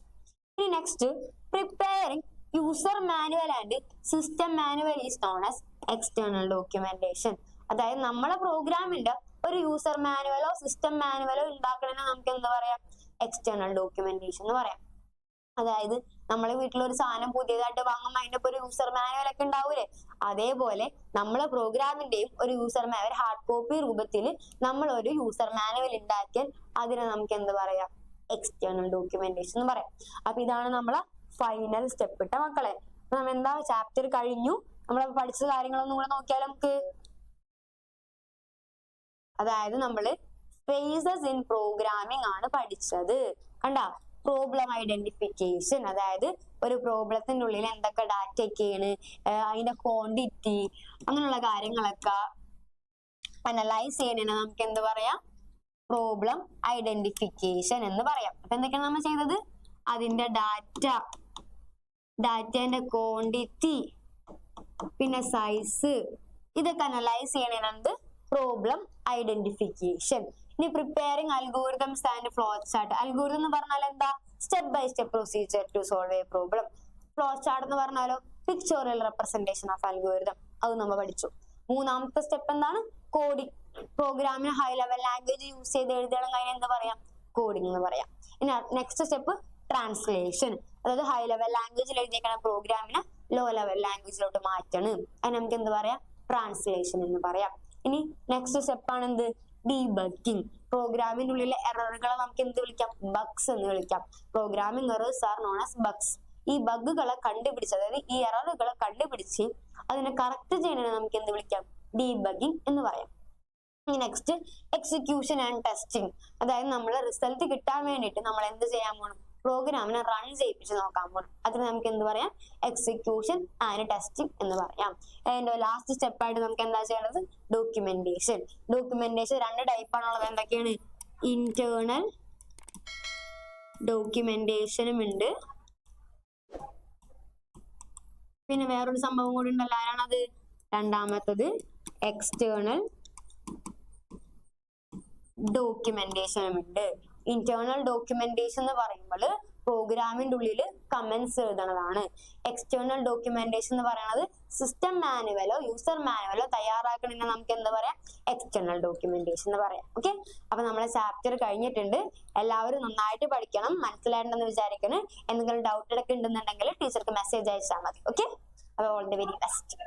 ഇനി next, preparing user manual and system manual is known as external documentation. അതായത് നമ്മളെ പ്രോഗ്രാമിന്റെ ഒരു യൂസർ മാനുവലോ സിസ്റ്റം മാനുവലോ ഉണ്ടാക്കണമെന്ന് നമുക്ക് എന്ത് പറയാം, എക്സ്റ്റേണൽ ഡോക്യുമെന്റേഷൻ എന്ന് പറയാം. അതായത് നമ്മളെ വീട്ടിലൊരു സാധനം പുതിയതായിട്ട് വാങ്ങുമ്പോൾ അതിന്റെ ഒരു യൂസർ മാനുവൽ ഒക്കെ ഉണ്ടാവൂലേ, അതേപോലെ നമ്മളെ പ്രോഗ്രാമിന്റെയും ഒരു യൂസർ മാനുവൽ ഹാർഡ് കോപ്പി രൂപത്തിൽ നമ്മൾ ഒരു യൂസർ മാനുവൽ ഉണ്ടാക്കിയാൽ അതിനെ നമുക്ക് എന്ത് പറയാം, എക്സ്റ്റേണൽ ഡോക്യുമെന്റേഷൻ എന്ന് പറയാം. അപ്പൊ ഇതാണ് നമ്മളെ ഫൈനൽ സ്റ്റെപ്പ് ഇട്ട മക്കളെ. നമ്മൾ എന്താ ചാപ്റ്റർ കഴിഞ്ഞു, നമ്മൾ പഠിച്ച കാര്യങ്ങളൊന്നും കൂടെ നോക്കിയാൽ നമുക്ക്, അതായത് നമ്മള് ഫേസസ് ഇൻ പ്രോഗ്രാമിംഗ് ആണ് പഠിച്ചത്. കണ്ട, പ്രോബ്ലം ഐഡന്റിഫിക്കേഷൻ, അതായത് ഒരു പ്രോബ്ലത്തിന്റെ ഉള്ളിൽ എന്തൊക്കെ ഡാറ്റ ഒക്കെയാണ്, അതിന്റെ ക്വാണ്ടിറ്റി, അങ്ങനെയുള്ള കാര്യങ്ങളൊക്കെ അനലൈസ് ചെയ്യണേന് നമുക്ക് എന്ത് പറയാം, പ്രോബ്ലം ഐഡന്റിഫിക്കേഷൻ എന്ന് പറയാം. അപ്പൊ എന്തൊക്കെയാണ് നമ്മൾ ചെയ്തത്, അതിന്റെ ഡാറ്റന്റെ ക്വാണ്ടിറ്റി പിന്നെ സൈസ് ഇതൊക്കെ അനലൈസ് ചെയ്യണേനുണ്ട് പ്രോബ്ലം ഐഡന്റിഫിക്കേഷൻ. ഇനി preparing algorithms and flow chart. Algorithm എന്ന് പറഞ്ഞാൽ എന്താ, step by step procedure to solve a problem. Flow chart എന്ന് പറഞ്ഞാലോ പിക്ചോറിയൽ റെപ്രസെന്റേഷൻ ഓഫ് അൽഗോരിതം, അത് നമ്മൾ പഠിച്ചു. മൂന്നാമത്തെ സ്റ്റെപ്പ് എന്താണ്, കോഡിംഗ്. പ്രോഗ്രാമിന് ഹൈ ലെവൽ ലാംഗ്വേജ് യൂസ് ചെയ്ത് എഴുതണമെങ്കിൽ അതിന് എന്ത് പറയാം, കോഡിംഗ് എന്ന് പറയാം. ഇനി നെക്സ്റ്റ് സ്റ്റെപ്പ് ട്രാൻസ്ലേഷൻ, അതായത് ഹൈ ലെവൽ ലാംഗ്വേജിൽ എഴുതിയേക്കണ പ്രോഗ്രാമിനെ ലോ ലെവൽ ലാംഗ്വേജിലോട്ട് മാറ്റണം, അതിന് നമുക്ക് എന്ത് പറയാം, ട്രാൻസ്ലേഷൻ എന്ന് പറയാം. ഇനി നെക്സ്റ്റ് സ്റ്റെപ്പ് ആണ് എന്ത്, ഡീബഗിംഗ്. പ്രോഗ്രാമിന്റെ ഉള്ളിലെ എററുകളെ നമുക്ക് എന്ത് വിളിക്കാം, ബഗ്സ് എന്ന് വിളിക്കാം. Programming errors are known as Bugs. ഈ ബഗുകളെ കണ്ടുപിടിച്ച്, അതായത് ഈ എററുകളെ കണ്ടുപിടിച്ച് അതിനെ കറക്റ്റ് ചെയ്യുന്നതിന് നമുക്ക് എന്ത് വിളിക്കാം, ഡീബഗിംഗ് എന്ന് പറയാം. ഇനി നെക്സ്റ്റ് എക്സിക്യൂഷൻ ആൻഡ് ടെസ്റ്റിംഗ്, അതായത് നമ്മളെ റിസൾട്ട് കിട്ടാൻ വേണ്ടിയിട്ട് നമ്മൾ എന്ത് ചെയ്യാൻ പോകണം, പ്രോഗ്രാമിനെ റൺ ചെയ്യിപ്പിച്ച് നോക്കാൻ പോകണം. അതിന് നമുക്ക് എന്ത് പറയാം, എക്സിക്യൂഷൻ ആൻഡ് ടെസ്റ്റിംഗ് എന്ന് പറയാം. അതിന്റെ ലാസ്റ്റ് സ്റ്റെപ്പായിട്ട് നമുക്ക് എന്താ ചെയ്യേണ്ടത്, ഡോക്യുമെന്റേഷൻ. ഡോക്യുമെന്റേഷൻ രണ്ട് ടൈപ്പാണുള്ളത്. എന്തൊക്കെയാണ്, ഇന്റേണൽ ഡോക്യുമെന്റേഷനും ഉണ്ട്, പിന്നെ വേറൊരു സംഭവം കൂടി ഉണ്ടല്ലോ, ആരാണത്, രണ്ടാമത്തത് എക്സ്റ്റേണൽ ഡോക്യുമെന്റേഷനും ഉണ്ട്. ഇന്റേണൽ ഡോക്യുമെന്റേഷൻ എന്ന് പറയുമ്പോൾ പ്രോഗ്രാമിന്റെ ഉള്ളിൽ കമന്റ്സ് എഴുതണതാണ്. എക്സ്റ്റേണൽ ഡോക്യുമെന്റേഷൻ എന്ന് പറയുന്നത് സിസ്റ്റം മാനുവലോ യൂസർ മാനുവലോ തയ്യാറാക്കണമെങ്കിൽ നമുക്ക് എന്താ പറയാ, എക്സ്റ്റേണൽ ഡോക്യുമെന്റേഷൻ എന്ന് പറയാം. ഓക്കെ, അപ്പൊ നമ്മളെ ചാപ്റ്റർ കഴിഞ്ഞിട്ടുണ്ട്. എല്ലാവരും നന്നായിട്ട് പഠിക്കണം, മനസ്സിലായിട്ടുണ്ടെന്ന് വിചാരിക്കണം. എന്തെങ്കിലും ഡൗട്ട് ഒക്കെ ഉണ്ടെന്നുണ്ടെങ്കിൽ ടീച്ചർക്ക് മെസ്സേജ് അയച്ചാൽ മതി. ഓക്കെ, അപ്പൊ ഓൾ ദി വെരി ബെസ്റ്റ്.